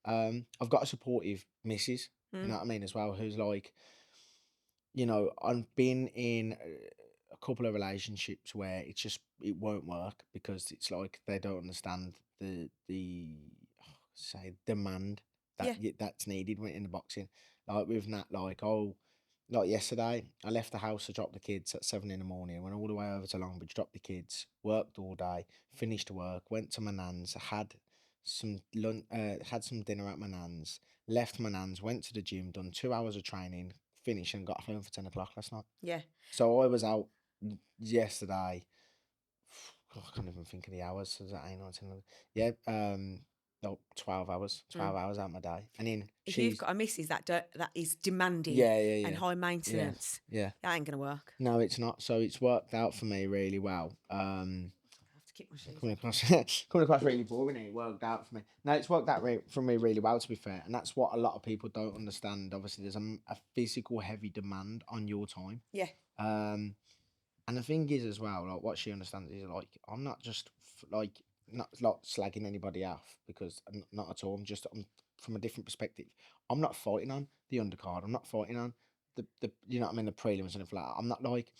I've got a supportive missus, you know what I mean, as well, who's like, I've been in a couple of relationships where it won't work because it's like they don't understand the say demand Yeah. that's needed in the boxing. Like with that, like yesterday, I left the house to drop the kids at 7 in the morning. Went all the way over to Longbridge, dropped the kids, worked all day, finished work, went to my nan's, had some had some dinner at my nan's, left my nan's, went to the gym, done 2 hours of training, finished, and got home for 10 o'clock last night. Yeah. So I was out yesterday. I can't even think of the hours. So that ain't 10. Yeah, no, 12 hours. 12 hours out of my day. And then If you've got a missus that is demanding yeah. and high maintenance, Yeah. that ain't gonna work. No, it's not. So it's worked out for me really well. I have to keep my shoes. Coming across really boring. It worked out for me. No, it's worked out for me really well, to be fair. And that's what a lot of people don't understand. Obviously, there's a physical heavy demand on your time. Yeah. And the thing is as well, like what she understands is like I'm not just not slagging anybody off, because not at all. I'm from a different perspective. I'm not fighting on the undercard. I'm not fighting on the you know what I mean, the prelims and everything like that. I'm not like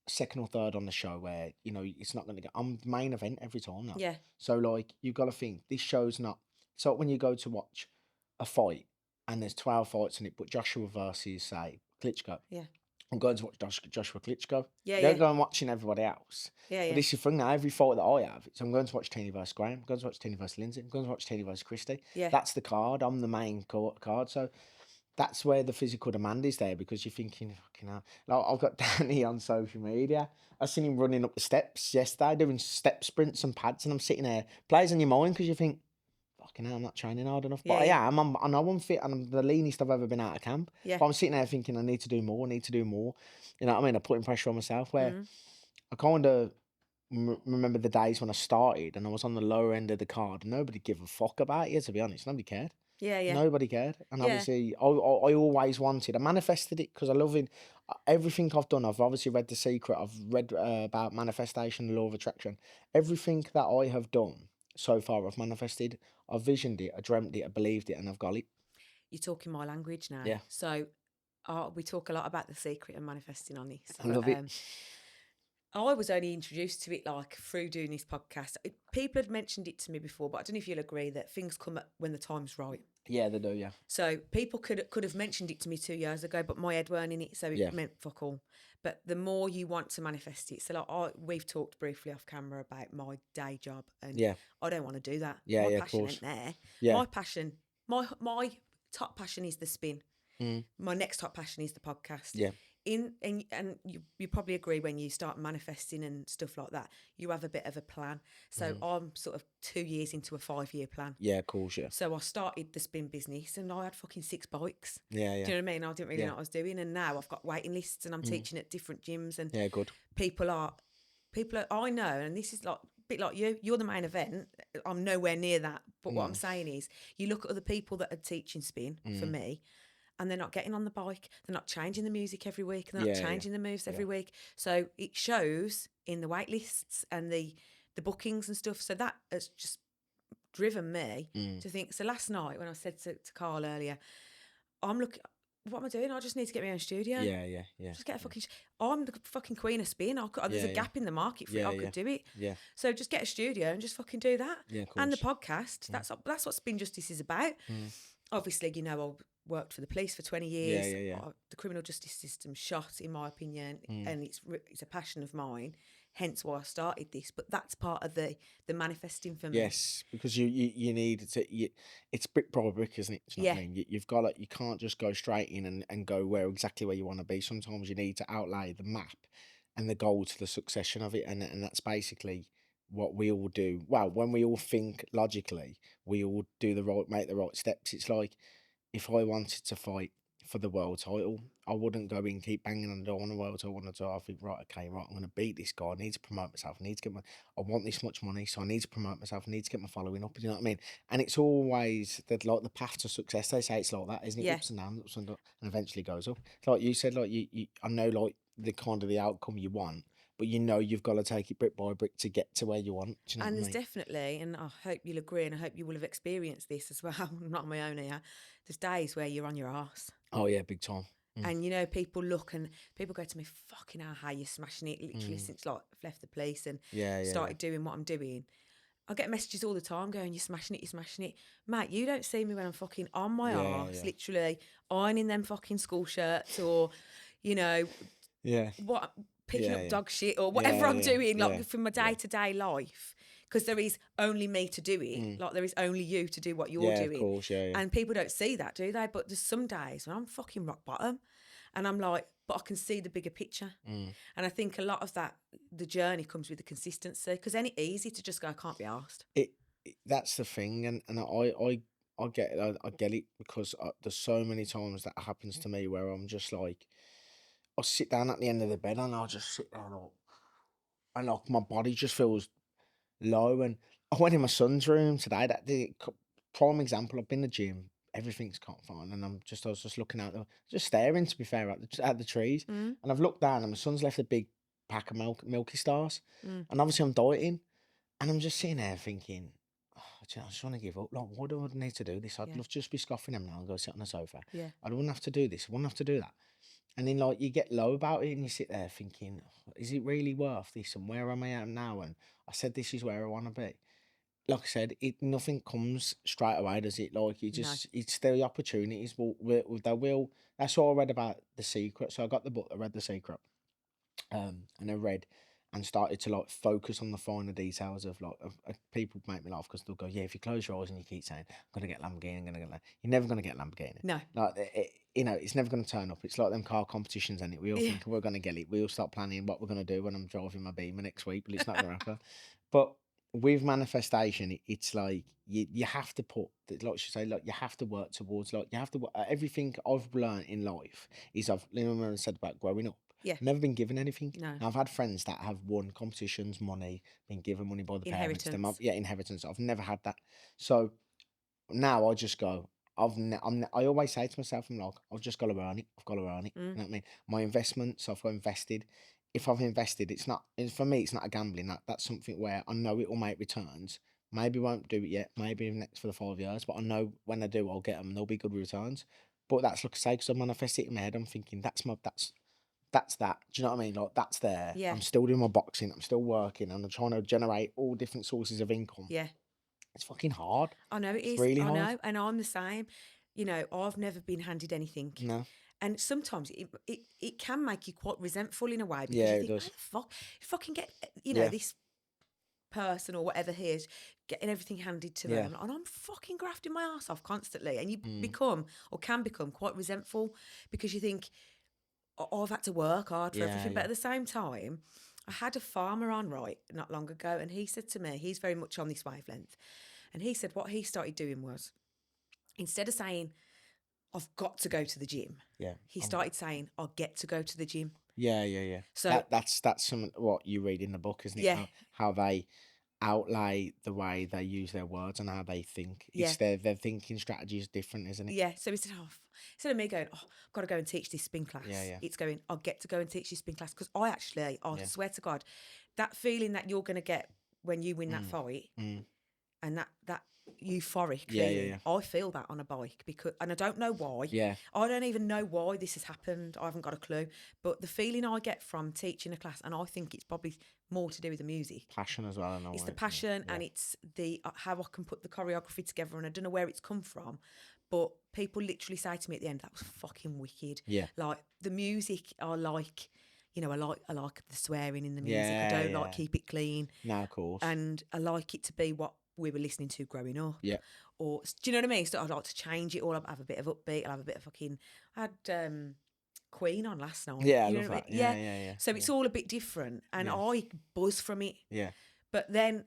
second or third on the show where it's not going to get. I'm main event every time now. Yeah. So like you've got to think this show's not. So when you go to watch a fight and there's 12 fights in it, but Joshua versus say Klitschko. Yeah. I'm going to watch Joshua Klitschko. Yeah, Don't yeah. go and watching everybody else. Yeah, But this is the thing now, every fight that I have, so I'm going to watch Tierney versus Graham, I'm going to watch Tierney versus Lindsay, I'm going to watch Tierney versus Christie. Yeah. That's the card. I'm the main card. So that's where the physical demand is there, because you're thinking, fucking hell. Like, I've got Danny on social media. I seen him running up the steps yesterday, doing step sprints and pads, and I'm sitting there. Plays on your mind because you think, fucking hell, I'm not training hard enough. But Yeah. I know I'm fit and I'm the leanest I've ever been out of camp. Yeah. But I'm sitting there thinking I need to do more. You know what I mean? I'm putting pressure on myself where I kind of remember the days when I started and I was on the lower end of the card. Nobody gave a fuck about you, to be honest. Nobody cared. Yeah, yeah. Nobody cared. And Yeah. obviously, I always wanted. I manifested it because I love it. Everything I've done, I've obviously read The Secret. I've read about manifestation, the law of attraction. Everything that I have done so far, I've manifested. I've visioned it. I dreamt it. I believed it, and I've got it. You're talking my language now. Yeah. So we talk a lot about The Secret and manifesting on this. I love it. I was only introduced to it like through doing this podcast. People had mentioned it to me before, but I don't know if you'll agree that things come up when the time's right. Yeah, they do, yeah. So people could have mentioned it to me 2 years ago, but my head weren't in it, so it meant fuck all. But the more you want to manifest it, so like we've talked briefly off camera about my day job, and I don't want to do that. Yeah, my of passion course. ain't there. Yeah. My passion, my top passion is the spin. My next top passion is the podcast. Yeah. And you probably agree, when you start manifesting and stuff like that, you have a bit of a plan. So I'm sort of 2 years into a 5-year plan. Yeah, of course, yeah. So I started the spin business and I had fucking 6 bikes. Yeah. Do you know what I mean? I didn't really know what I was doing, and now I've got waiting lists and I'm teaching at different gyms, and Yeah, good. people are I know, and this is like a bit like you're the main event. I'm nowhere near that, but what I'm saying is, you look at other people that are teaching spin for me, and they're not getting on the bike, they're not changing the music every week, they're not changing the moves every week. So it shows in the wait lists and the bookings and stuff. So that has just driven me to think. So last night when I said to Carl earlier, I'm looking, what am I doing? I just need to get my own studio. Yeah. Just get a fucking. I'm the fucking queen of spin. There's a gap in the market for it. I could do it. Yeah. So just get a studio and just fucking do that. Yeah, of and the course. podcast. That's what Spin Justice is about. Obviously, I worked for the police for 20 years. Yeah. The criminal justice system shot, in my opinion, and it's a passion of mine. Hence why I started this. But that's part of the manifesting for me. Yes, because you need to. It's brick by brick, isn't it? Do you know what I mean? You've got you can't just go straight in and go exactly where you want to be. Sometimes you need to outlay the map and the goal to the succession of it, and that's basically what we all do. Well, when we all think logically, we all make the right steps. It's like, if I wanted to fight for the world title, I wouldn't go in, keep banging on the door on the world title. I think, right, I'm going to beat this guy. I need to promote myself. I want this much money, so I need to promote myself. I need to get my following up. You know what I mean? And it's always that, like, the path to success. They say it's like that, isn't it? Yeah. Ups and downs, and eventually goes up. Like you said, like you I know, like, the kind of the outcome you want, but you've got to take it brick by brick to get to where you want. Do you know And what I there's mean? definitely, and I hope you'll agree, and I hope you will have experienced this as well. I'm not on my own here. There's days where you're on your arse. Oh yeah, big time. And people look and people go to me, fucking hell, how you smashing it, literally since like I've left the police and started doing what I'm doing. I get messages all the time going, you're smashing it. Mate, you don't see me when I'm fucking on my Yeah, arse, yeah. literally ironing them fucking school shirts or, you know, Yeah. picking Yeah, up yeah. dog shit or whatever I'm doing, yeah, like from my day-to-day life. Because there is only me to do it. Like there is only you to do what you're Yeah, doing. of course, yeah. And people don't see that, do they? But there's some days when I'm fucking rock bottom and I'm like, but I can see the bigger picture. And I think a lot of that, the journey comes with the consistency. Because then it's easy to just go, I can't be arsed. That's the thing, and I get it, I get it, because there's so many times that happens to me where I'm just like, I'll sit down at the end of the bed and I'll just sit down and like my body just feels low. And I went in my son's room today. That the prime example. I've been to the gym. Everything's quite fine, and I was just looking out, just staring. To be fair, at the trees, and I've looked down, and my son's left a big pack of Milky Stars, and obviously I'm dieting, and I'm just sitting there thinking, oh, I just want to give up. Like, what do I need to do this? I'd love to just be scoffing them now and go sit on the sofa. Yeah. I don't have to do this. I wouldn't have to do that. And then like you get low about it and you sit there thinking, is it really worth this? And where am I at now? And I said this is where I want to be. Like I said, nothing comes straight away, does it? Like it's still the opportunities. They will. That's all I read about The Secret. So I got the book. I read The Secret, and I read and started to like focus on the finer details of like people make me laugh because they'll go, yeah, if you close your eyes and you keep saying, I'm gonna get Lamborghini, I'm gonna get you're never gonna get Lamborghini. No. Like it's never gonna turn up. It's like them car competitions, and we all think we're gonna get it. We all start planning what we're gonna do when I'm driving my Beamer next week, but it's not gonna happen. But with manifestation, it's like you have to put, like you say, like you have to work towards, like you have to everything I've learned in life is I said about growing up. Yeah. Never been given anything. No. Now, I've had friends that have won competitions, money, been given money by the parents. Inheritance. Inheritance. I've never had that. So now I just go. I always say to myself, I'm like, I've just got to earn it. I've got to earn it. You know what I mean? My investments, I've got invested. If I've invested, for me, it's not a gambling. That's something where I know it will make returns. Maybe won't do it yet. Maybe next for the 5 years. But I know when I do, I'll get them. They'll be good returns. But that's like I say, because I manifest it in my head. I'm thinking that's that. Do you know what I mean? Like that's there. Yeah. I'm still doing my boxing. I'm still working, and I'm trying to generate all different sources of income. Yeah. It's fucking hard. I know it is. Really I hard. know, and I'm the same. You know, I've never been handed anything. No. And sometimes it can make you quite resentful in a way because Yeah, you it think, does. oh, fuck, you fucking get, this person or whatever he is getting everything handed to them, and I'm fucking grafting my ass off constantly, and you become or can become quite resentful because you think, oh, I've had to work hard for everything. But at the same time, I had a farmer on not long ago, and he said to me, he's very much on this wavelength, and he said what he started doing was, instead of saying, I've got to go to the gym, he started saying, I'll get to go to the gym. Yeah. So that's some what you read in the book, isn't it? Yeah. How they outlay the way they use their words and how they think. Yeah. It's their thinking strategy is different, isn't it? Yeah. So instead of me going, I've got to go and teach this spin class, Yeah. it's going, I'll get to go and teach this spin class because I swear to God, that feeling that you're going to get when you win that fight and that euphoric feeling, I feel that on a bike and I don't know why. Yeah. I don't even know why this has happened. I haven't got a clue. But the feeling I get from teaching a class, and I think it's probably more to do with the music. Passion as well. I know It's the passion and it's the how I can put the choreography together, and I don't know where it's come from. But people literally say to me at the end, that was fucking wicked. Yeah. Like the music, I like the swearing in the music. I don't like keep it clean. No, of course. And I like it to be what we were listening to growing up. Yeah. Or do you know what I mean? So I'd like to change it all. I'll have a bit of upbeat. I'll have a bit of fucking. I had Queen on last night. Yeah, I you love know that. I mean? Yeah. So it's all a bit different, and I buzz from it. Yeah. But then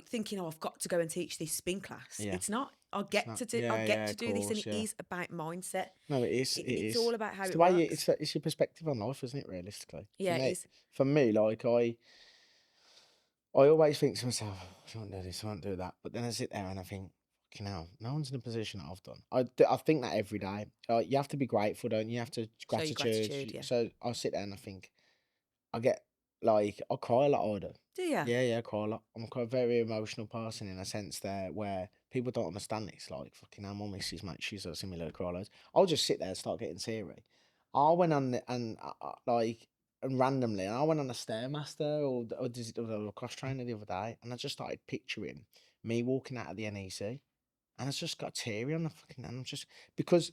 thinking, I've got to go and teach this spin class. Yeah. It's not. I'll get to do. I'll get to do this, and it is about mindset. No, it is. It's all about how it's it the way works. it's your perspective on life, isn't it? Realistically. Yeah, it is. For me, like I always think to myself, I won't do this, I won't do that. But then I sit there and I think, fucking hell, no one's in a position that I've done. I think that every day. You have to be grateful, don't you? You have to gratitude. Yeah. So I sit there and I think, I cry a lot harder. Do you? Yeah, I cry a lot. I'm quite a very emotional person in a sense there where people don't understand this. Like, fucking hell, my missus, mate, she's a similar cry loads. I'll just sit there and start getting teary. I went on and and randomly, and I went on a Stairmaster or a cross trainer the other day, and I just started picturing me walking out of the NEC, and I just got teary on the fucking, and I'm just, because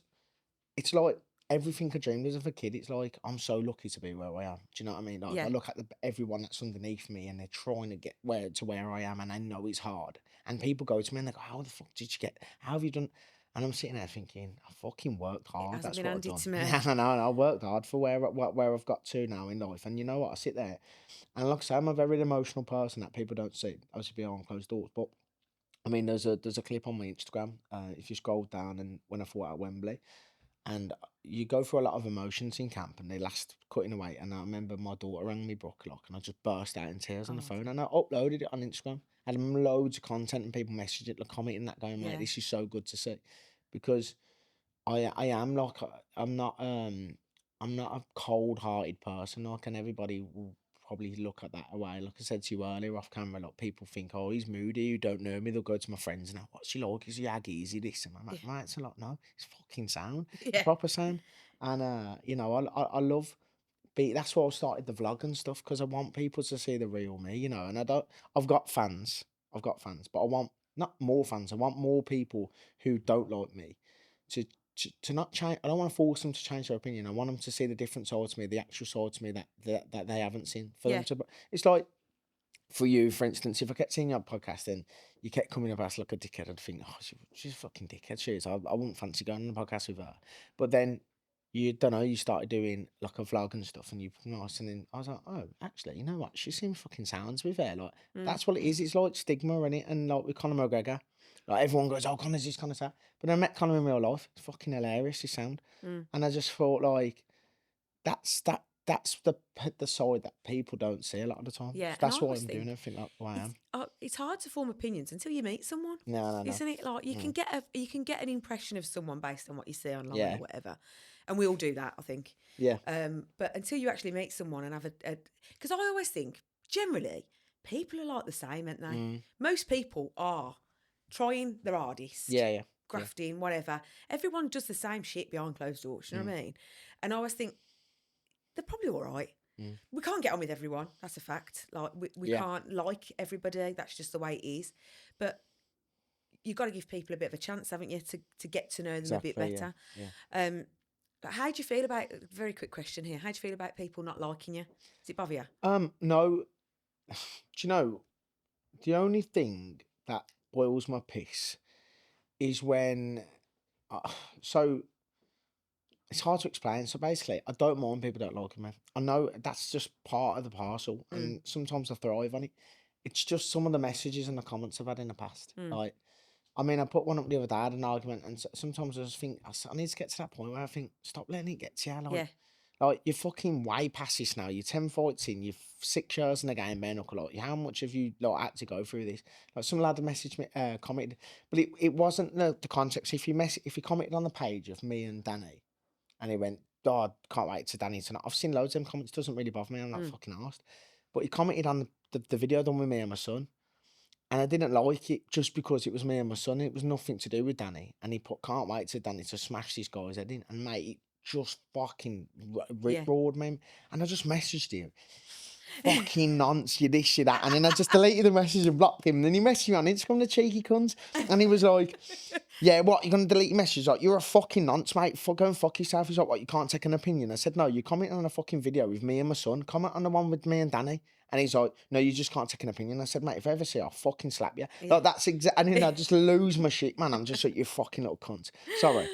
it's like everything I dreamed of as a kid. It's like I'm so lucky to be where I am. Do you know what I mean? Like Yeah. I look at everyone that's underneath me, and they're trying to get where I am, and I know it's hard. And people go to me and they go, "How the fuck did you get? How have you done?" And I'm sitting there thinking, I fucking worked hard. hasn't That's been what I've handed done. to me. No, I worked hard for where I've got to now in life. And you know what? I sit there, and like I say, I'm a very emotional person that people don't see. Obviously, behind closed doors, but I mean, there's a clip on my Instagram. If you scroll down, and when I fought at Wembley, and you go through a lot of emotions in camp, and they last cutting away. And I remember my daughter rang me Brook Lock, and I just burst out in tears on the phone, and I uploaded it on Instagram. I had loads of content, and people messaged it, like commenting that, going, "Mate, this is so good to see," because I am like I'm not a cold hearted person, like, and everybody will probably look at that away. Like I said to you earlier off camera, like people think, "Oh, he's moody, you don't know me." They'll go to my friends and, "What's he like? Is he aggy? Is he this?" And I'm like, "Mate, it's a lot." No, it's fucking sound. It's proper sound. And you know, I love that's why I started the vlog and stuff, because I want people to see the real me, you know. And I've got fans. But I want not more fans. I want more people who don't like me to to not change. I don't want to force them to change their opinion. I want them to see the different side to me, the actual side to me that they haven't seen. For them to, it's like for you, for instance, if I kept seeing your podcast and you kept coming up as like a dickhead, I'd think, "Oh, she's a fucking dickhead. She is. I wouldn't fancy going on a podcast with her." But then you don't know, you started doing like a vlog and stuff, and you nice, and then I was like, "Oh, actually, you know what? She seems fucking sound, to be fair." Like that's what it is. It's like stigma, in it, and like with Conor McGregor. Like everyone goes, "Oh, Connor's this kind of stuff," but I met Conor in real life. It's fucking hilarious. His sound, and I just thought like that's the side that people don't see a lot of the time. Yeah, So that's why I'm doing everything like the way I am. It's hard to form opinions until you meet someone. No. Isn't it? Like you can get an impression of someone based on what you see online or whatever, and we all do that, I think. Yeah. But until you actually meet someone and have because I always think generally people are like the same, aren't they? Most people are trying their hardest. Yeah. Grafting, whatever. Everyone does the same shit behind closed doors. You know what I mean? And I always think they're probably all right. We can't get on with everyone. That's a fact. Like we can't like everybody. That's just the way it is. But you've got to give people a bit of a chance, haven't you, to get to know them a bit better. Yeah. But how do you feel about? Very quick question here. How do you feel about people not liking you? Does it bother you? No. Do you know the only thing that boils my piss is when so. It's hard to explain. So basically, I don't mind people don't like me. I know that's just part of the parcel, and sometimes I thrive on it. It's just some of the messages and the comments I've had in the past. Like, I mean, I put one up the other day, I had an argument, and sometimes I just think I need to get to that point where I think, stop letting it get to you. Like you're fucking way past this now. You're 10 fights in. You're 6 years in the game, bare-knuckle. Like, how much have you had to go through this? Like some lad messaged me, commented, but it wasn't the context. If you commented on the page of me and Danny. And he went, "God, can't wait to Danny tonight." I've seen loads of them comments. It doesn't really bother me. I'm not fucking arsed. But he commented on the video done with me and my son. And I didn't like it just because it was me and my son. It was nothing to do with Danny. And he put, "Can't wait to Danny to smash this guy's head in." And mate, it just fucking riproared me. And I just messaged him. Fucking nonce, you this, you that. And then I just deleted the message and blocked him. And then he messaged me on Instagram, the cheeky cunt. And he was like, "Yeah, what, you're going to delete your message?" Like, "You're a fucking nonce, mate. Go and fuck yourself." He's like, "What, you can't take an opinion?" I said, "No, you comment on a fucking video with me and my son. Comment on the one with me and Danny." And he's like, "No, you just can't take an opinion." I said, "Mate, if I ever see you, I'll fucking slap you." Like, that's exactly. And then I just lose my shit, man. I'm just like, "You fucking little cunt." Sorry.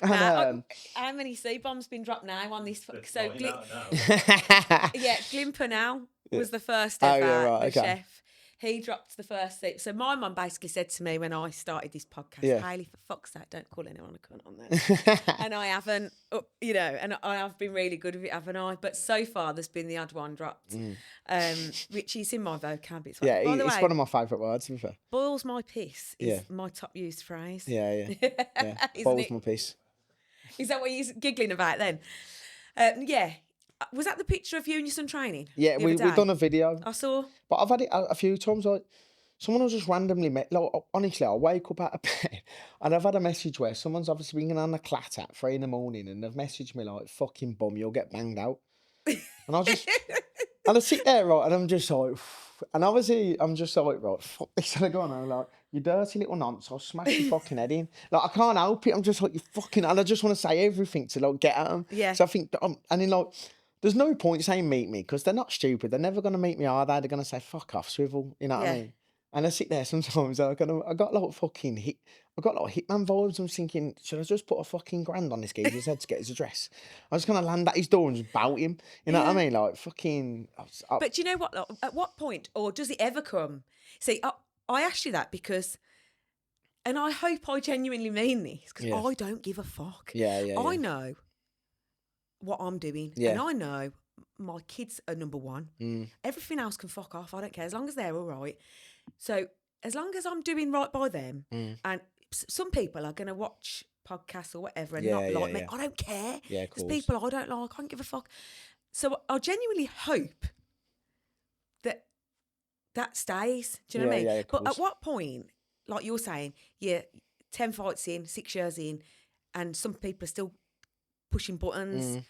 And, how many C-bombs been dropped now on this? So, Glimper now was the first ever. Chef. He dropped the first seat. So my mum basically said to me when I started this podcast, "Hayley, for fuck's sake, don't call anyone a cunt on there." And I haven't, and I have been really good with it, haven't I? But so far, there's been the odd one dropped, which is in my vocab. It's one of my favourite words, to be fair. "Boils my piss" is my top used phrase. Yeah. Boils my piss. Is that what you're giggling about then? Was that the picture of you and your son training? Yeah, we've done a video. I saw. But I've had it a few times. Like, someone will just randomly honestly, I'll wake up out of bed and I've had a message where someone's obviously been on a clat at 3 a.m. and they've messaged me like, "Fucking bum, you'll get banged out." And I sit there, right, and I'm just like, and obviously I'm just like, right, fuck this. And I go on, I'm like, you dirty little nonce, I'll smash your fucking head in. Like, I can't help it. I'm just like, you fucking, and I just want to say everything to like get at them. Yeah. So I think, and then like, there's no point saying meet me because they're not stupid. They're never going to meet me, are they? They're going to say, fuck off, swivel. You know what I mean? And I sit there sometimes, I got like fucking I got like Hitman vibes. I'm thinking, should I just put a fucking grand on this geezer's head to get his address? I'm just going to land at his door and just bout him. You know what I mean? Like, fucking... But do you know what? Like, at what point, or does it ever come? See, I asked you that because... And I hope I genuinely mean this, because I don't give a fuck. I know what I'm doing. And I know my kids are number one. Everything else can fuck off. I don't care, as long as they're all right. So as long as I'm doing right by them, and some people are going to watch podcasts or whatever and not like me, I don't care. There's people I don't like, I don't give a fuck. So I genuinely hope that stays. Do you know what I mean? But at what point, like you're saying, 10 fights in, 6 years in, and some people are still pushing buttons.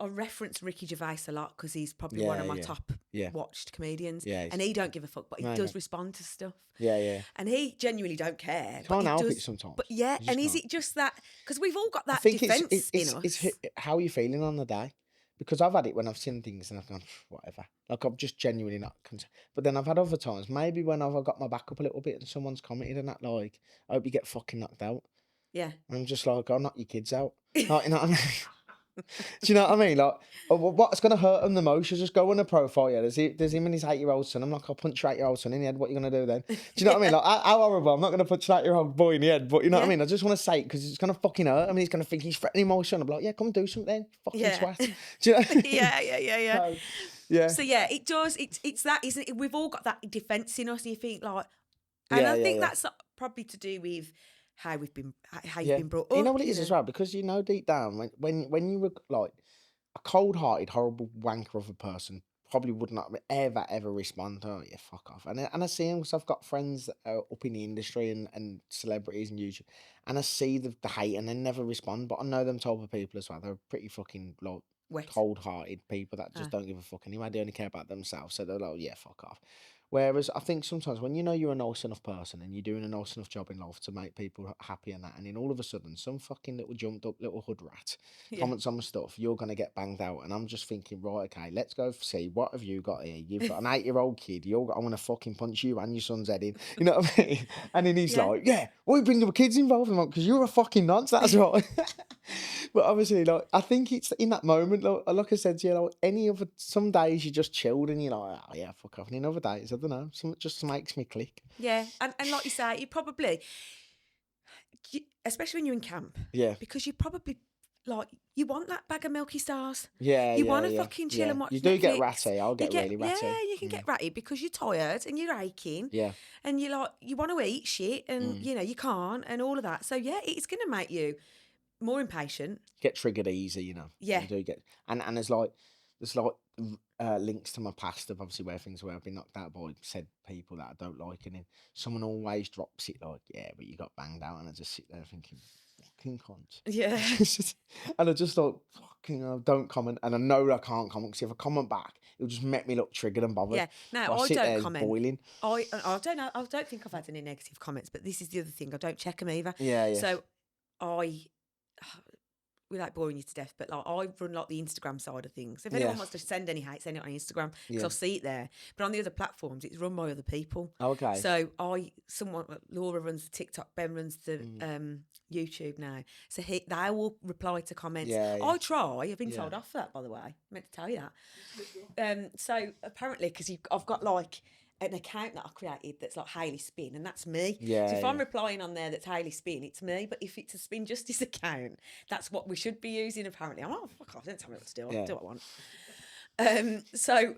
I reference Ricky Gervais a lot because he's probably one of my top watched comedians. And he don't give a fuck, but he does respond to stuff. And he genuinely don't care. Can't help it sometimes. But and is it just that? Because we've all got that defence in us. It's how you're feeling on the day. Because I've had it when I've seen things and I've gone, whatever. Like, I'm just genuinely not concerned. But then I've had other times, maybe when I've got my back up a little bit and someone's commented and that, like, I hope you get fucking knocked out. Yeah. And I'm just like, I'll knock your kids out. Like, you know what I mean? Do you know what I mean? Like, what's going to hurt them the most is just go on a profile. There's him and his 8-year-old son. I'm like, I'll punch your 8-year-old son in the head. What are you going to do then? Do you know what I mean? Like, how horrible. I'm not going to punch an 8-year-old boy in the head. But you know what I mean? I just want to say it because it's going to fucking hurt. I mean, he's going to think he's threatening my son. I'm like, yeah, come do something then. Fucking twat. Do you know what I mean? So, it does. It's that, isn't it? We've all got that defence in us. And you think like, and I think that's probably to do with how you've been brought up. You know what it is as well? Because you know deep down, when you were like, a cold-hearted, horrible wanker of a person probably would not ever respond to, oh, yeah, fuck off. And I see them because I've got friends that are up in the industry and celebrities and YouTube, and I see the hate and they never respond. But I know them type of people as well. They're pretty fucking like cold-hearted people that just don't give a fuck anyway. They only care about themselves. So they're like, yeah, fuck off. Whereas I think sometimes when you know you're a nice enough person and you're doing a nice enough job in life to make people happy and that, and then all of a sudden some fucking little jumped up little hood rat comments on my stuff, you're going to get banged out. And I'm just thinking, right, okay, let's go see, what have you got here? You've got an 8-year-old kid, I'm going to fucking punch you and your son's head in. You know what I mean? And then he's like, yeah, why bring your kids involved? I'm like, because you're a fucking nonce, that's right. But obviously, like, I think it's in that moment, like I said to you, like, some days you just chilled and you're like, oh yeah, fuck off. And in other days, I don't know, something just makes me click. Yeah, and like you say, you probably, especially when you're in camp, because you probably, like, you want that bag of Milky Stars. You want to fucking chill and watch You do Netflix. get ratty, I'll get really ratty. Yeah, you can get ratty because you're tired and you're aching. Yeah. And you're like, you want to eat shit and, you know, you can't and all of that. So, yeah, it's going to make you more impatient. Get triggered easy, you know. Yeah. You do get, and there's links to my past of obviously where things where I've been knocked out by said people that I don't like, and then someone always drops it like, yeah, but you got banged out, and I just sit there thinking, fucking cunt. Yeah. And I just like, fucking don't comment, and I know I can't comment because if I comment back, it'll just make me look triggered and bothered. Yeah. No, so I don't comment. Boiling. I don't know. I don't think I've had any negative comments, but this is the other thing. I don't check them either. Yeah. So without boring you to death, but like I run like the Instagram side of things. If anyone wants to send any hate, send it on Instagram because I'll see it there. But on the other platforms, it's run by other people. Okay. So Laura runs the TikTok, Ben runs the YouTube now. So they will reply to comments. I try. I've been told off for that, by the way. I meant to tell you that. So apparently, because I've got like an account that I created that's like Hayley Spin, and that's me. So if I'm replying on there that's Hayley Spin, it's me. But if it's a Spin Justice account, that's what we should be using apparently. I'm like, oh, fuck off, don't tell me what to do. I'll do what I want. So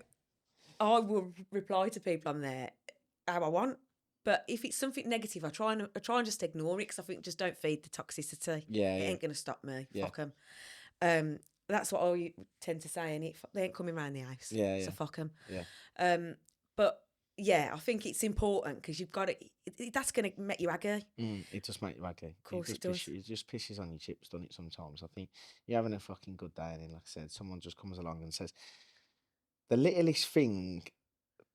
I will reply to people on there how I want. But if it's something negative, I try and just ignore it because I think just don't feed the toxicity. It ain't going to stop me. Fuck them. That's what I tend to say, and they ain't coming around the house. So fuck them. But I think it's important because you've got it. That's going to make you aggy. It just makes you aggy. Of course it does. It just pisses on your chips, doesn't it, sometimes? I think you're having a fucking good day and then, like I said, someone just comes along and says the littlest thing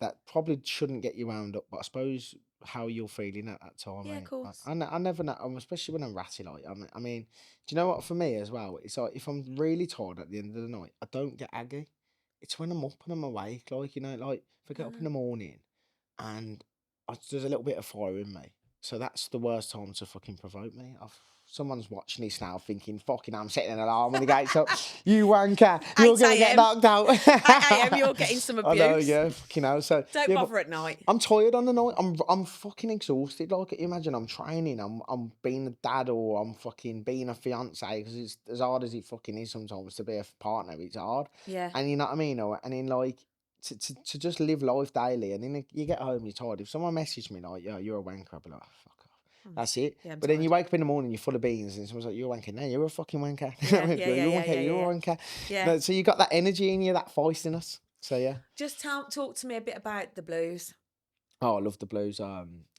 that probably shouldn't get you wound up, but I suppose how you're feeling at that time. Yeah, of Mate. course. I never know, especially when I'm ratty. Like, I mean, do you know what? For me as well, it's like if I'm really tired at the end of the night, I don't get aggy. It's when I'm up and I'm awake, like, like if I get up in the morning and there's a little bit of fire in me, so that's the worst time to fucking provoke me. Someone's watching this now thinking, fucking, I'm setting an alarm when the gate's up. You wanker, you're going to get knocked out. 8 a.m, you're getting some abuse. I know, yeah, fucking hell. So, Don't bother at night. I'm tired on the night. I'm fucking exhausted. Like, imagine I'm training, I'm being a dad or I'm fucking being a fiance, because it's as hard as it fucking is sometimes to be a partner. It's hard. Yeah. And you know what I mean? And then, like, to just live life daily, and then you get home, you're tired. If someone messaged me like, "Yo, you're a wanker," I'd be like, oh, "Fuck off." That's it. Yeah, but then you wake up in the morning, you're full of beans, and someone's like, "You're a wanker." No, you're a fucking wanker. You're a wanker. Yeah. No, so you got that energy in you, that feistiness. So yeah. Just talk to me a bit about the blues. Oh, I love the blues.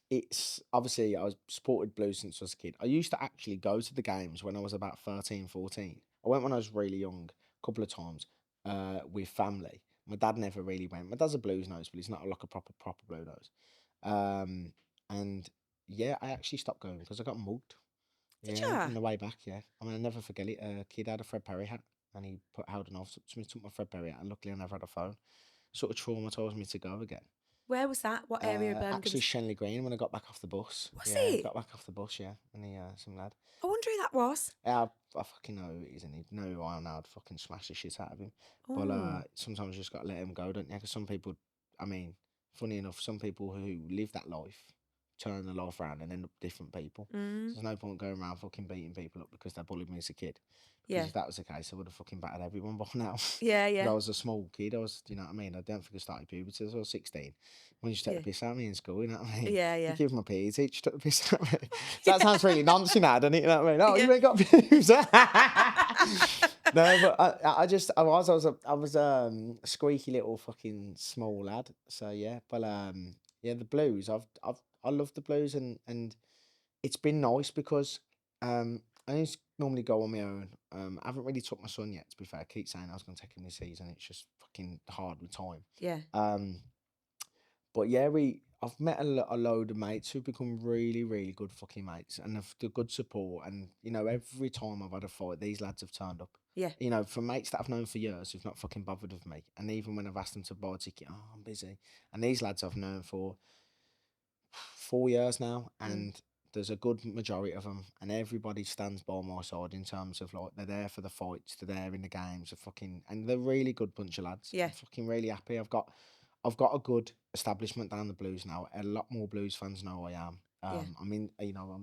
It's obviously I was supported blues since I was a kid. I used to actually go to the games when I was about 13, 14. I went when I was really young, a couple of times, with family. My dad never really went. My dad's a blues nose, but he's not like a proper blue nose. And yeah, I actually stopped going because I got mugged. Did Yeah, ya? on the way back. Yeah, I mean, I'll never forget it. A kid had a Fred Perry hat, and he held a knife up to me, took my Fred Perry hat, and luckily I never had a phone. Sort of traumatised me to go again. Where was that? What area of Birmingham? Actually, Shenley Green when I got back off the bus. Was yeah, it? got back off the bus, yeah, and some lad. I wonder who that was. Yeah, I fucking know who it is, and he'd know who I am now. I'd fucking smash the shit out of him. But Oh. sometimes you just got to let him go, don't you? Because some people, I mean, funny enough, some people who live that life turn their life around and end up different people. So there's no point going around fucking beating people up because they bullied me as a kid. Because Yeah. if that was the case, I would have fucking battered everyone by now. Yeah, yeah. I was a small kid. Do you know what I mean? I don't think I started puberty until I was 16. When you just take the piss out of me in school, you know what I mean? Yeah, yeah. You give my PE teacher took the piss out of me. So that sounds really nonsense now, doesn't it? You know what I mean? Oh, Yeah. you ain't got pubes. No, but I was a squeaky little fucking small lad. So yeah, but yeah, the blues. I love the blues, and it's been nice because I used to normally go on my own. I haven't really took my son yet, to be fair. I keep saying I was going to take him this season. It's just fucking hard with time. Yeah. But yeah, I've met a load of mates who've become really, really good fucking mates, and the good support. And every time I've had a fight, these lads have turned up. Yeah. From mates that I've known for years who've not fucking bothered with me, and even when I've asked them to buy a ticket, oh, I'm busy. And these lads I've known for 4 years now, and there's a good majority of them, and everybody stands by my side in terms of like they're there for the fights, they're there in the games, and they're a really good bunch of lads. Yeah. I'm fucking really happy. I've got a good establishment down the blues now. A lot more blues fans know I am. I'm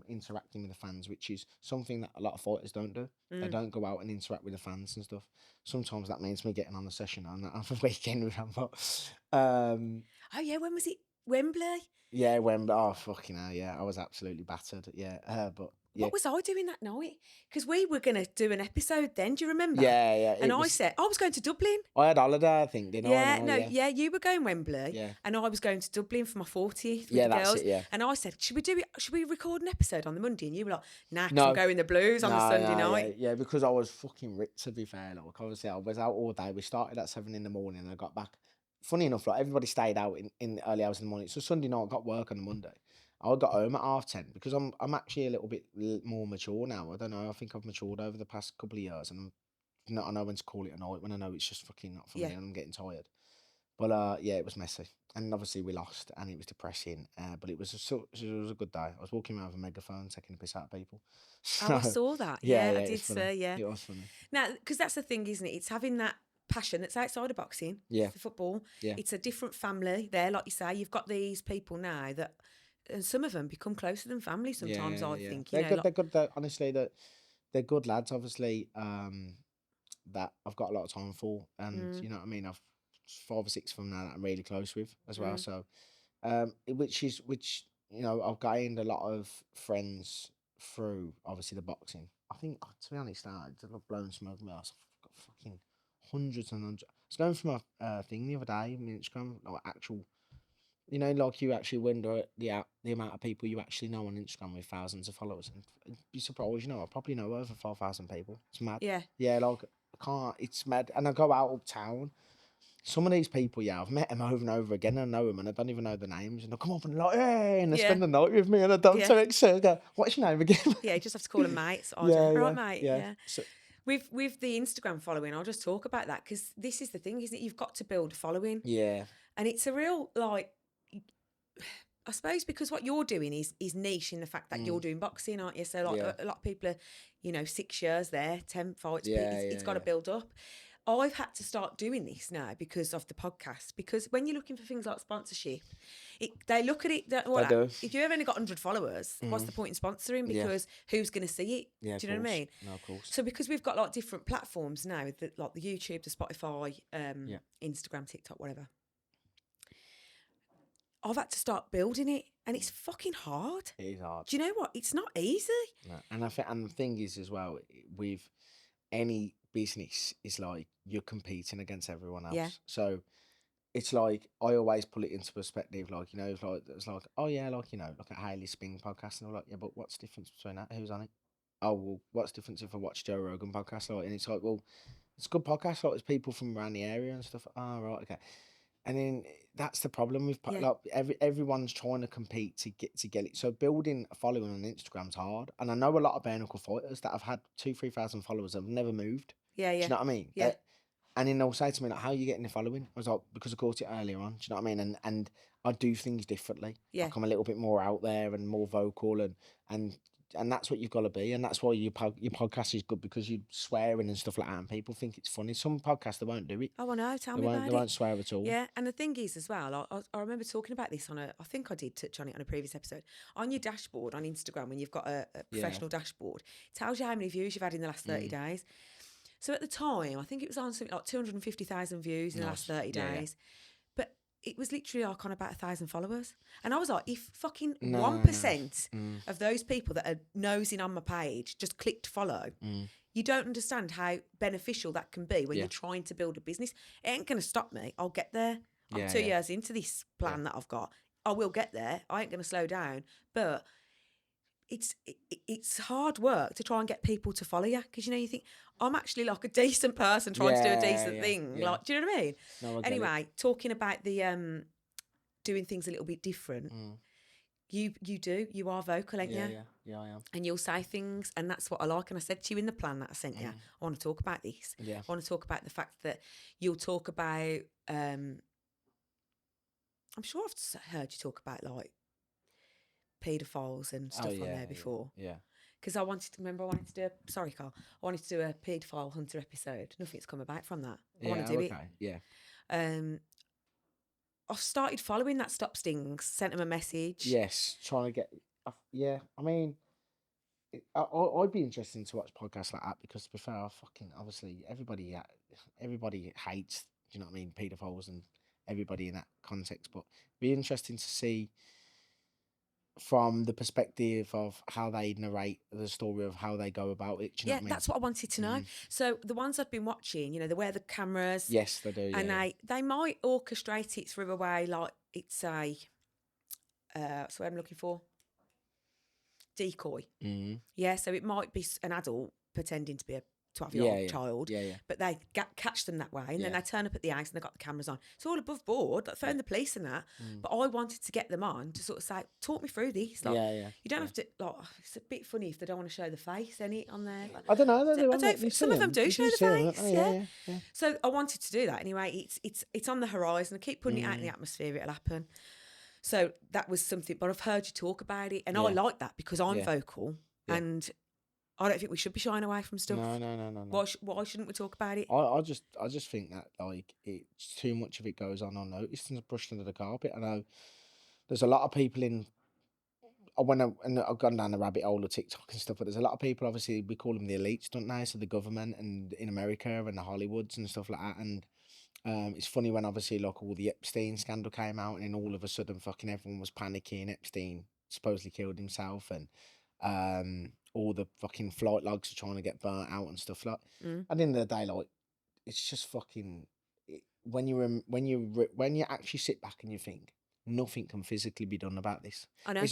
interacting with the fans, which is something that a lot of fighters don't do. They don't go out and interact with the fans and stuff. Sometimes that means me getting on the session on a weekend with them. But, Oh yeah, when was it? Wembley? yeah, oh fucking hell, yeah, I was absolutely battered. Yeah, but yeah. What was I doing that night? Because we were going to do an episode then. Do you remember? Yeah. And I said I was going to Dublin. I had holiday, I think, didn't I? Yeah, you were going Wembley. Yeah. And I was going to Dublin for my 40th with Yeah, the that's girls. it, yeah. And I said, should we record an episode on the Monday? And you were like, nah, 'cause No. I'm going the blues on the Sunday night. Yeah, because I was fucking ripped, to be fair. Like, obviously, I was out all day. We started at 7 in the morning and I got back. Funny enough, like, everybody stayed out in the early hours in the morning. So Sunday night, I got work on the Monday. I got home at 10:30 because I'm actually a little bit more mature now. I don't know. I think I've matured over the past couple of years, and I know when to call it a night when I know it's just fucking not for me and I'm getting tired. But yeah, it was messy, and obviously we lost, and it was depressing. But it was a good day. I was walking around with a megaphone, taking a piss out of people. Oh, I saw that. Yeah, I it did was funny. say, yeah. It was funny. Now, because that's the thing, isn't it? It's having that passion that's outside of boxing, Yeah. for football. Yeah. It's a different family there, like you say. You've got these people now that, and some of them become closer than family sometimes, I think. They're good. They're good. Honestly, they're good lads. Obviously, that I've got a lot of time for, and you know what I mean. I've 5 or 6 of them now that I'm really close with as well. So, which I've gained a lot of friends through obviously the boxing. I think, to be honest, I've blown smoke my ass. I've got fucking hundreds and hundreds. I was going from a thing the other day, I mean, Instagram, like actual You know, like you actually wonder at the amount of people you actually know on Instagram with thousands of followers, and you'd be surprised. You know, I probably know over 4,000 people. It's mad. Yeah. Yeah, like I can't. It's mad. And I go out uptown. Some of these people, yeah, I've met them over and over again. I know them, and I don't even know the names. And they come up and like, hey, and they Yeah. spend the night with me, and I don't Yeah. tell so I go, what's your name again? Yeah, you just have to call them mates. Yeah, Right, yeah, mate. yeah. Yeah. So, With the Instagram following, I'll just talk about that because this is the thing, isn't it? You've got to build a following. yeah, And it's a real, like, I suppose because what you're doing is niche in the fact that you're doing boxing, aren't you? So, like, Yeah. a lot of people are, 6 years there, 10 fights. Yeah, It's got to yeah. build up. I've had to start doing this now because of the podcast. Because when you're looking for things like sponsorship, they look at it. Well, do. if you've only got 100 followers, what's the point in sponsoring? Yeah. Because who's going to see it? Yeah, Do you know what I mean? No, of course. So because we've got like different platforms now, like the YouTube, the Spotify, Instagram, TikTok, whatever. I've had to start building it, and it's fucking hard. It is hard. Do you know what? It's not easy. No. And and the thing is as well, with any business, is like you're competing against everyone else. Yeah. So it's like I always put it into perspective, like it's like oh yeah, like look at Hayley Spin podcast, and I'm like, yeah, but what's the difference between that? Who's on it? Oh well, what's the difference if I watch Joe Rogan podcast? Like, and it's like, well, it's a good podcast. Like, there's people from around the area and stuff. Oh right, okay. And then that's the problem with like everyone's trying to compete to get it. So building a following on Instagram's hard. And I know a lot of bare-knuckle fighters that have had 2,000-3,000 followers have never moved. Yeah, yeah. Do you know what I mean? Yeah. And then they'll say to me like, "How are you getting the following?" I was like, "Because I caught it earlier on." Do you know what I mean? And I do things differently. Yeah. Like I'm a little bit more out there and more vocal and that's what you've got to be, and that's why your podcast is good because you're swearing and stuff like that, and people think it's funny. Some podcasts they won't do it. Oh, I know. Tell They me won't. about They it. won't swear at all. Yeah, and the thing is as well, I remember talking about this I think I did touch on it on a previous episode. On your dashboard on Instagram, when you've got a professional dashboard, it tells you how many views you've had in the last 30 days. So at the time, I think it was on something like 250,000 views in the last 30 days. But it was literally like on about 1,000 followers. And I was like, if fucking 1% of those people that are nosing on my page just clicked follow, you don't understand how beneficial that can be when you're trying to build a business. It ain't going to stop me. I'll get there. I'm 2 years into this plan that I've got. I will get there. I ain't going to slow down. But it's hard work to try and get people to follow you because you think I'm actually like a decent person trying to do a decent thing. Yeah. Like, do you know what I mean? No, anyway, talking about the doing things a little bit different. You are vocal, ain't you? Yeah, I am. And you'll say things, and that's what I like. And I said to you in the plan that I sent you, I want to talk about this. Yeah. I want to talk about the fact that you'll talk about. I'm sure I've heard you talk about like paedophiles and stuff on there before. Yeah. Because I wanted to do sorry, Carl. I wanted to do a paedophile hunter episode. Nothing's come about from that. I want to do it. Yeah. I've started following that Stop Stings, sent him a message. Yes, trying to get. Yeah, I mean, I'd be interested to watch podcasts like that because, to be fair, obviously everybody hates. Do you know what I mean? Paedophiles and everybody in that context, but it'd be interesting to see from the perspective of how they narrate the story of how they go about it. Do you know what I mean? That's what I wanted to know. So the ones I've been watching, they wear the cameras. Yes, they do. And they might orchestrate it through a way like it's a, that's what I'm looking for, decoy. Yeah, so it might be an adult pretending to be a 12-year-old child, but they catch them that way, and then they turn up at the house and they've got the cameras on. It's all above board, like phone the police and that. But I wanted to get them on to sort of say, talk me through this. Like, you don't have to, like, it's a bit funny if they don't want to show the face, on there. Like, I don't know. Some of them do show the face, yeah. So I wanted to do that anyway. It's on the horizon. I keep putting it out in the atmosphere, it'll happen. So that was something, but I've heard you talk about it, and I like that because I'm vocal, and I don't think we should be shying away from stuff. No. Why shouldn't we talk about it? I just think that like it's too much of it goes on unnoticed and brushed under the carpet. I know there's a lot of people in. I've gone down the rabbit hole of TikTok and stuff, but there's a lot of people. Obviously, we call them the elites, don't they? So the government and in America and the Hollywoods and stuff like that. And it's funny when obviously like all the Epstein scandal came out, and then all of a sudden, fucking everyone was panicking. Epstein supposedly killed himself, and all the fucking flight logs are trying to get burnt out and stuff like. At the end of the day, like it's just fucking when you actually sit back and you think nothing can physically be done about this. I know.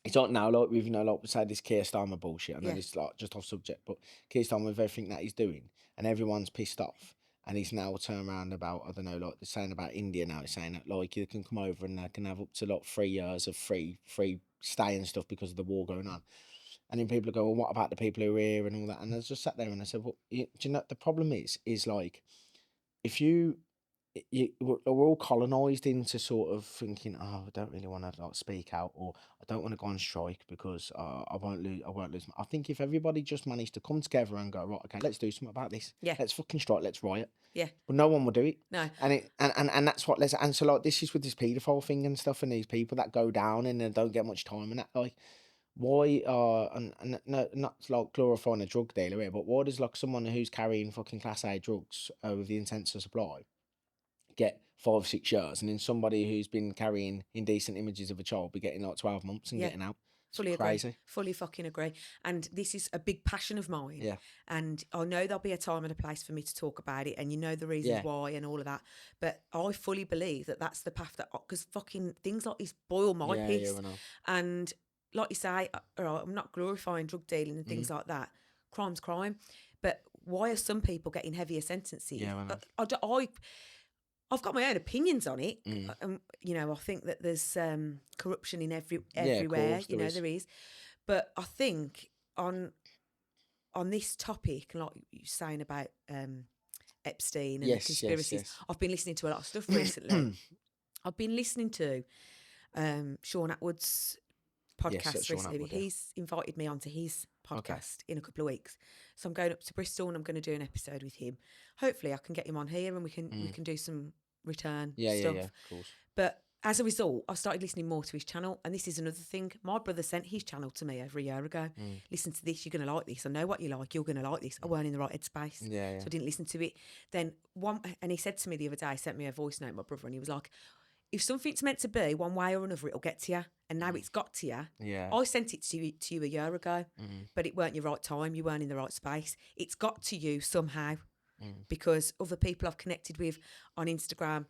It's like now, like we've like we say this Keir Starmer bullshit. I know Yeah. this is like just off subject, but Keir Starmer with everything that he's doing, and everyone's pissed off, and he's now turned around about, I don't know, like they're saying about India now. He's saying that like you can come over and they can have up to like 3 years of free stay and stuff because of the war going on. And then people go, well, what about the people who are here and all that? And I just sat there and I said, well, do you know the problem is like if we're all colonised into sort of thinking, oh, I don't really want to like speak out, or I don't want to go on strike because I won't lose. I think if everybody just managed to come together and go, right, okay, let's do something about this. Yeah. Let's fucking strike. Let's riot. Yeah. But no one will do it. No. And that's what and so like this is with this paedophile thing and stuff, and these people that go down and they don't get much time and that, like, why and no, not like glorifying a drug dealer here, but why does like someone who's carrying fucking class A drugs with the intent to supply get 5-6 years, and then somebody who's been carrying indecent images of a child be getting like 12 months and getting out? It's Fully crazy. agree. Fully fucking agree. And this is a big passion of mine. Yeah. And I know there'll be a time and a place for me to talk about it, and you know the reasons why and all of that. But I fully believe that that's the path that, because fucking things like this boil my piss. I know. And like you say, all right, I'm not glorifying drug dealing and things like that. Crime's crime. But why are some people getting heavier sentences? Yeah, I know. I've got my own opinions on it. You know, I think that there's corruption in everywhere. Course, you know, there is. But I think on this topic, like you're saying about Epstein and the conspiracies, yes. I've been listening to a lot of stuff recently. I've been listening to Shaun Attwood's podcast Shaun recently. Attwood, yeah. He's invited me onto his podcast in a couple of weeks. So I'm going up to Bristol and I'm going to do an episode with him. Hopefully I can get him on here and we can do some return stuff. Yeah, of course. But as a result, I started listening more to his channel. And this is another thing. My brother sent his channel to me over a year ago. Listen to this, you're going to like this. I know what you like, you're going to like this. I weren't in the right headspace. Yeah. So I didn't listen to it. Then and he said to me the other day, he sent me a voice note, my brother, and he was like, if something's meant to be one way or another, it'll get to you. And now it's got to you. Yeah. I sent it to you a year ago, but it weren't your right time. You weren't in the right space. It's got to you somehow because other people I've connected with on Instagram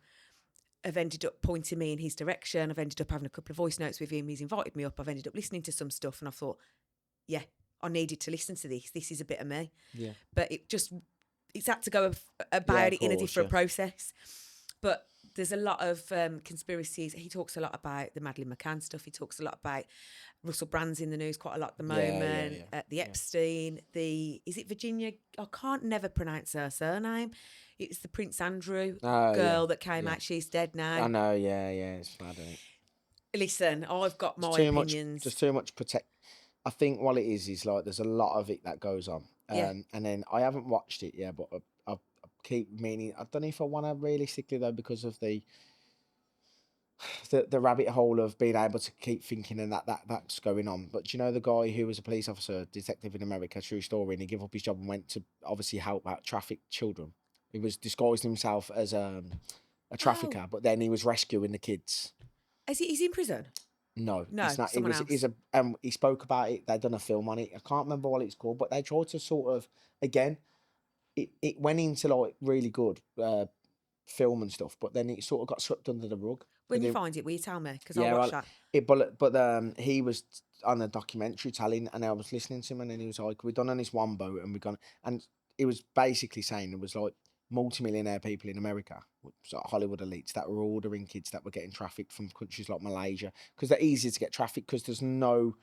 have ended up pointing me in his direction. I've ended up having a couple of voice notes with him. He's invited me up. I've ended up listening to some stuff and I thought, yeah, I needed to listen to this. This is a bit of me. Yeah. But it's had to go about it in a different process. But there's a lot of conspiracies. He talks a lot about the Madeleine McCann stuff. He talks a lot about Russell Brand's in the news quite a lot at the moment. The Epstein, is it Virginia? I can't never pronounce her surname. It's the Prince Andrew girl that came out. She's dead now. I know, it's mad, isn't it? Listen, I've got my opinions. There's too much I think what it is like there's a lot of it that goes on. And then I haven't watched it yet, but I keep meaning, I don't know if I want to realistically though, because of the rabbit hole of being able to keep thinking and that's going on. But you know, the guy who was a police officer, detective in America, true story, and he gave up his job and went to obviously help out trafficked children. He was disguised himself as a trafficker, but then he was rescuing the kids. He's in prison? No, it's not. He spoke about it. They'd done a film on it. I can't remember what it's called, but they tried to sort of, again, it went into like really good film and stuff, but then it sort of got swept under the rug. When you find it, will you tell me? Because I'll watch that. But he was on a documentary telling, and I was listening to him, and then he was like, "We've done on this one boat, and we've gone," and it was basically saying there was like multi-millionaire people in America, sort of Hollywood elites, that were ordering kids that were getting trafficked from countries like Malaysia, because they're easier to get trafficked because there's no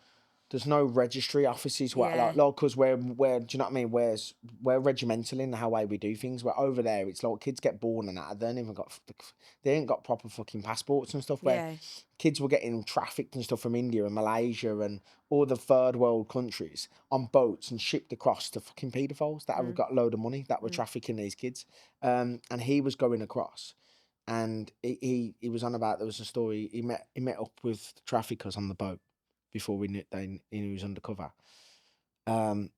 registry offices like because we're do you know what I mean? We're regimental in how way we do things. Where over there it's like kids get born and that they ain't got proper fucking passports and stuff. Where kids were getting trafficked and stuff from India and Malaysia and all the third world countries on boats and shipped across to fucking paedophiles that have got a load of money that were trafficking these kids. And he was going across. And he was on about, there was a story, he met up with traffickers on the boat before he knew he was undercover. And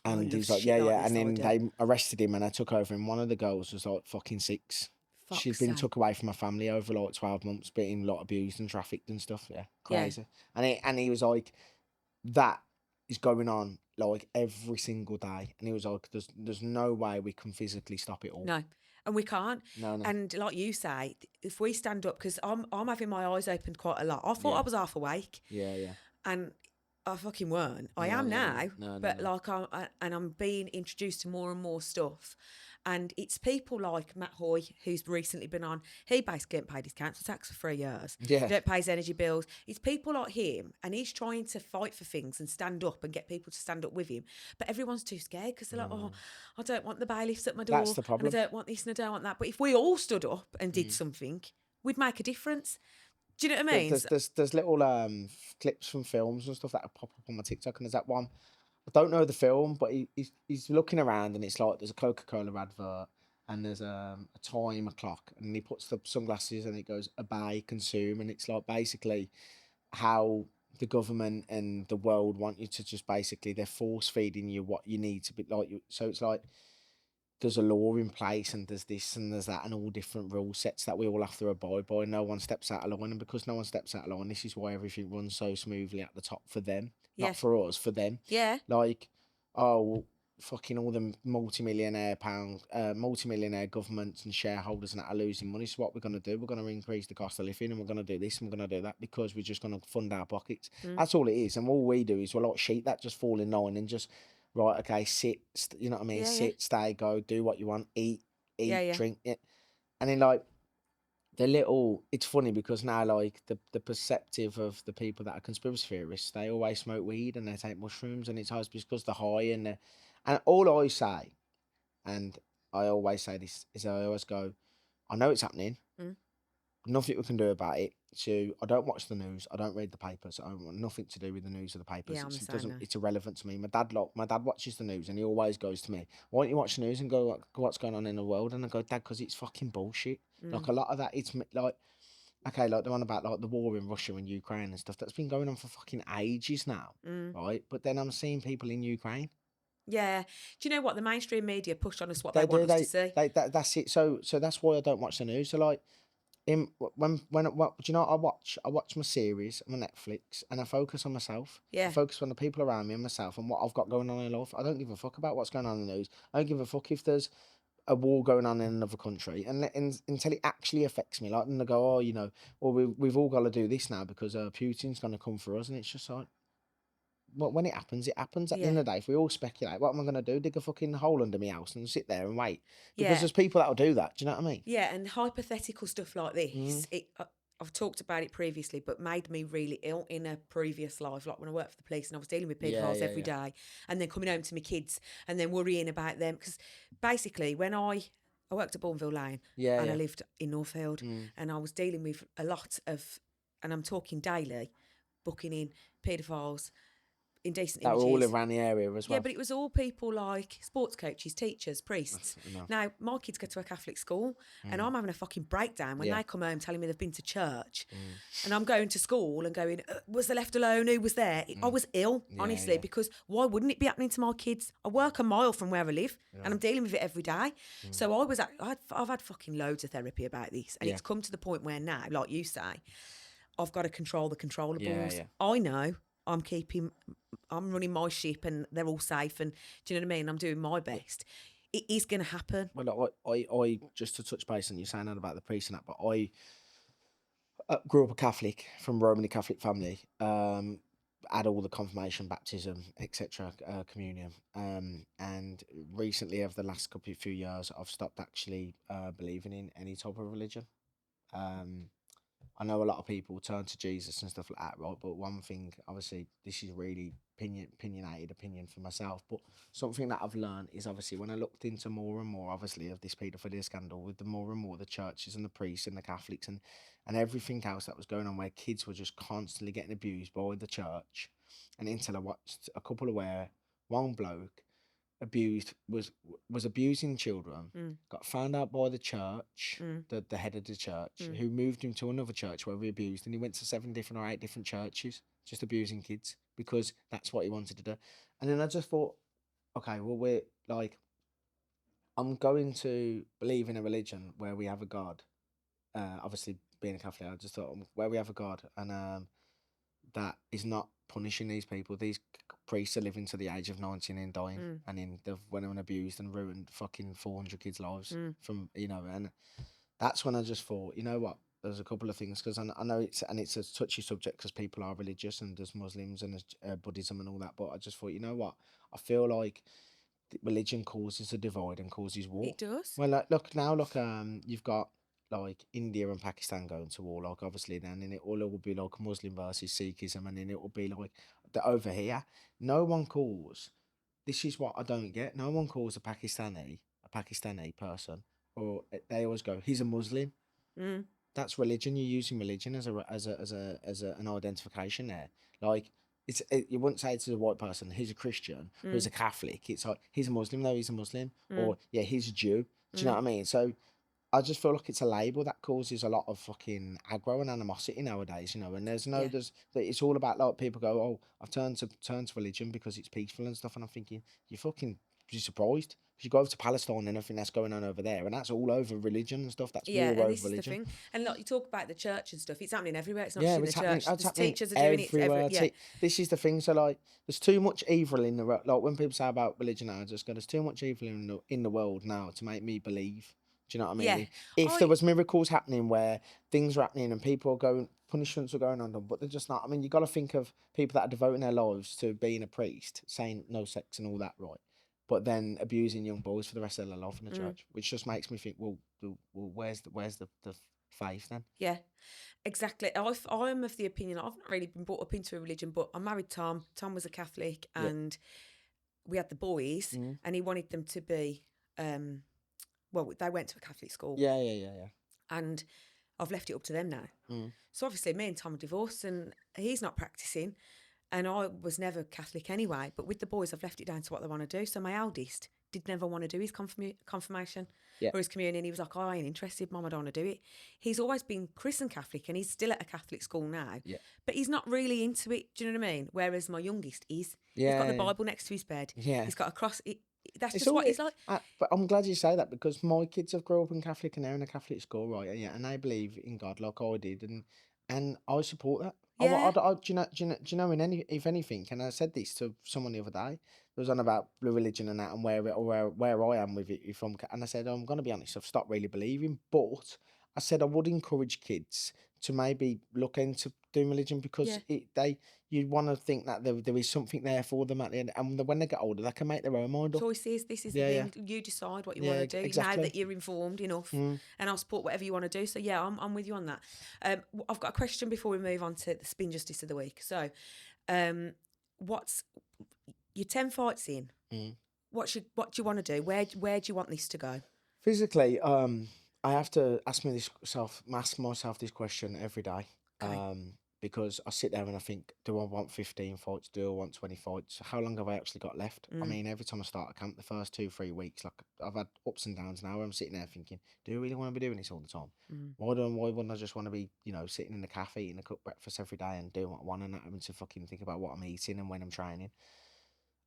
he was like, and then they arrested him and I took over him. One of the girls was like fucking 6. She's been took away from her family over like 12 months, being a lot abused and trafficked and stuff. Yeah, crazy. And he was like, that is going on like every single day. And he was like, there's no way we can physically stop it all. No. And we can't. No. And like you say, if we stand up, because I'm having my eyes opened quite a lot. I thought I was half awake. Yeah. And I fucking weren't. I No, am no, now. no. But like, I'm being introduced to more and more stuff. And it's people like Matt Hoy, who's recently been on. He basically didn't pay his council tax for 3 years. Yeah. He don't pay his energy bills. It's people like him, and he's trying to fight for things and stand up and get people to stand up with him. But everyone's too scared because they're like, oh, I don't want the bailiffs at my door. That's the problem. And I don't want this and I don't want that. But if we all stood up and did something, we'd make a difference. Do you know what I mean? There's little clips from films and stuff that pop up on my TikTok, and there's that one. I don't know the film, but he's looking around, and it's like there's a Coca-Cola advert, and there's a timer clock, and he puts the sunglasses, and it goes obey, consume, and it's like basically how the government and the world want you to just basically they're force feeding you what you need to be like. So it's like there's a law in place, and there's this and there's that, and all different rule sets that we all have to abide by. No one steps out of line, and because no one steps out of line, this is why everything runs so smoothly at the top for them, not for us, for them. Yeah. Like, oh, fucking all the multi-millionaire governments and shareholders and that are losing money. So what we're gonna do? We're gonna increase the cost of living, and we're gonna do this and we're gonna do that because we're just gonna fund our pockets. That's all it is, and all we do is we're like sheep that just fall in line and just. Right, okay, sit, you know what I mean? Sit, stay, go, do what you want, eat, drink it. And then, like, it's funny because now, like, the perceptive of the people that are conspiracy theorists, they always smoke weed and they take mushrooms, and it's always because they're high and all I say, and I always say this, is I always go, I know it's happening, nothing we can do about it. So I don't watch the news. I don't read the papers. I want nothing to do with the news or the papers. Yeah, It's irrelevant to me. My dad watches the news, and he always goes to me, "Why don't you watch the news and go what's going on in the world?" And I go, "Dad, because it's fucking bullshit." Like a lot of that, it's like okay, like the one about like the war in Russia and Ukraine and stuff that's been going on for fucking ages now, right? But then I'm seeing people in Ukraine. Yeah. Do you know what? The mainstream media push on us what they want us to see. That's it. So that's why I don't watch the news. So like. When do you know what I watch my series on my Netflix, and I focus on myself. Yeah. I focus on the people around me and myself and what I've got going on in life. I don't give a fuck about what's going on in the news. I don't give a fuck if there's a war going on in another country, and until it actually affects me. Like, and they go, oh, you know, well we've all got to do this now because Putin's going to come for us, and it's just like. Well, when it happens, it happens. At the end of the day, if we all speculate, what am I going to do? Dig a fucking hole under my house and sit there and wait? Because there's people that'll do that. Do you know what I mean? Yeah, and hypothetical stuff like this, I've talked about it previously, but made me really ill in a previous life, like when I worked for the police and I was dealing with pedophiles every day, and then coming home to my kids and then worrying about them. Because basically, when I worked at Bourneville Lane and I lived in Northfield, and I was dealing with a lot of, and I'm talking daily, booking in pedophiles, indecent that images. were all around the area as well. Yeah, but it was all people like sports coaches, teachers, priests. Now, my kids go to a Catholic school, and I'm having a fucking breakdown when they come home telling me they've been to church. And I'm going to school and going, was they left alone? Who was there? I was ill, honestly, because why wouldn't it be happening to my kids? I work a mile from where I live, and I'm dealing with it every day. So I've had fucking loads of therapy about this, and it's come to the point where now, like you say, I've got to control the controllables. I know I'm running my ship and they're all safe, and do you know what I mean? I'm doing my best. It is going to happen. Well, I just to touch base on you saying that about the priest and that, but I grew up a Catholic from a Roman Catholic family. Had all the confirmation, baptism, etc., communion. And recently, over the last few years, I've stopped actually believing in any type of religion. I know a lot of people turn to Jesus and stuff like that, right? But one thing, obviously, this is really opinionated opinion for myself, but something that I've learned is obviously when I looked into more and more, obviously, of this paedophilia scandal with the more and more the churches and the priests and the Catholics and everything else that was going on where kids were just constantly getting abused by the church, and until I watched a couple of where one bloke was abusing children, got found out by the church, the head of the church, who moved him to another church where he abused, and he went to 7 different or 8 different churches just abusing kids because that's what he wanted to do. And then I just thought, okay, well, we're like, I'm going to believe in a religion where we have a God. Obviously, being a Catholic, I just thought where we have a God, and that is not punishing these people. These priests are living to the age of 19 and dying, and then they've went and abused and ruined fucking 400 kids' lives from, and that's when I just thought, you know what, there's a couple of things, because I know it's a touchy subject because people are religious and there's Muslims and there's Buddhism and all that, but I just thought, you know what, I feel like religion causes a divide and causes war. It does. Well, look, you've got like India and Pakistan going to war, like obviously then, and it will be like Muslim versus Sikhism, and then it will be like over here. No one calls. This is what I don't get. No one calls a Pakistani person, or they always go, he's a Muslim. That's religion. You're using religion as an identification there. Like you wouldn't say to a white person, he's a Christian, or he's a Catholic. It's like, he's a Muslim, though, he's a Muslim, or yeah, he's a Jew. Do you know what I mean? So I just feel like it's a label that causes a lot of fucking aggro and animosity nowadays, and there's it's all about, like, people go, oh, I've turned to religion because it's peaceful and stuff, and I'm thinking, you're surprised. You go over to Palestine and everything that's going on over there, and that's all over religion and stuff. That's war over religion. Is the thing. And like you talk about the church and stuff, it's happening everywhere. It's not Yeah, just in it's the church. happening Teachers are doing it everywhere. This is the thing. So, like, there's too much evil in the world. Like, when people say about religion now, I just go, there's too much evil in the world now to make me believe. Do you know what I mean? Yeah. If there was miracles happening where things are happening and people are going, punishments are going on them, but they're just not. I mean, you got to think of people that are devoting their lives to being a priest, saying no sex and all that, right? But then abusing young boys for the rest of their life in the church, which just makes me think, well, where's the faith then? Yeah, exactly. I'm of the opinion, I've not really been brought up into a religion, but I married Tom. Tom was a Catholic, and we had the boys, and he wanted them to be, well, they went to a Catholic school. Yeah. And I've left it up to them now. So obviously me and Tom are divorced, and he's not practicing. And I was never Catholic anyway, but with the boys, I've left it down to what they want to do. So my eldest did never want to do his confirmation or his communion. He was like, I ain't interested, Mum, I don't want to do it. He's always been christened Catholic, and he's still at a Catholic school now. Yeah. But he's not really into it, do you know what I mean? Whereas my youngest is. Yeah. He's got the Bible next to his bed. Yeah. He's got a cross. That's just what he's like. But I'm glad you say that, because my kids have grown up in Catholic and they're in a Catholic school, right? And they believe in God like I did, and I support that. Yeah. Do you know, if anything, and I said this to someone the other day, it was on about religion and that, and where I am with it. And I said, I'm going to be honest, I've stopped really believing, but I said I would encourage kids to maybe look into doing religion, because you want to think that there is something there for them at the end, and when they get older, they can make their own mind up. Choices. This is the thing. You decide what you want to do. Exactly. Now that you're informed enough, and I'll support whatever you want to do. So yeah, I'm with you on that. I've got a question before we move on to the spin justice of the week. So, what's your 10 fights in? What do you want to do? Where do you want this to go? Physically, I have to ask myself this question every day. Okay. Because I sit there and I think, do I want 15 fights? Do I want 20 fights? How long have I actually got left? I mean, every time I start a camp, the first 2-3 weeks, like, I've had ups and downs now, where I'm sitting there thinking, do I really want to be doing this all the time? Why wouldn't I just want to be, sitting in the cafe eating a cooked breakfast every day and doing what I want, and not having to fucking think about what I'm eating and when I'm training?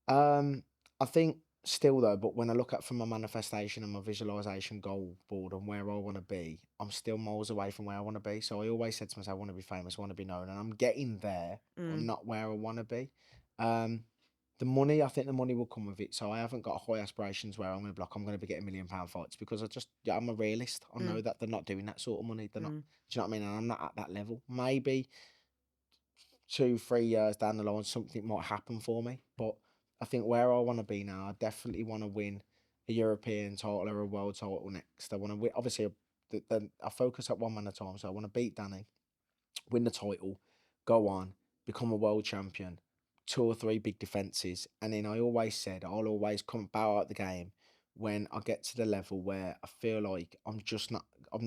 I think still, though, but when I look at from my manifestation and my visualization goal board and where I want to be, I'm still miles away from where I want to be. So I always said to myself, I want to be famous, I want to be known, and I'm getting there. I'm not where I want to be. I think the money will come with it. So I haven't got high aspirations where I'm going to be like, I'm going to be getting £1 million fights, because I'm a realist. I know that they're not doing that sort of money. They're not. Do you know what I mean? And I'm not at that level. Maybe 2-3 years down the line, something might happen for me, but I think where I want to be now, I definitely want to win a European title or a world title next. I want to win. Obviously, I focus at one man at a time. So I want to beat Danny, win the title, go on, become a world champion, 2 or 3 big defences. And then I always said, I'll always bow out the game when I get to the level where I feel like I'm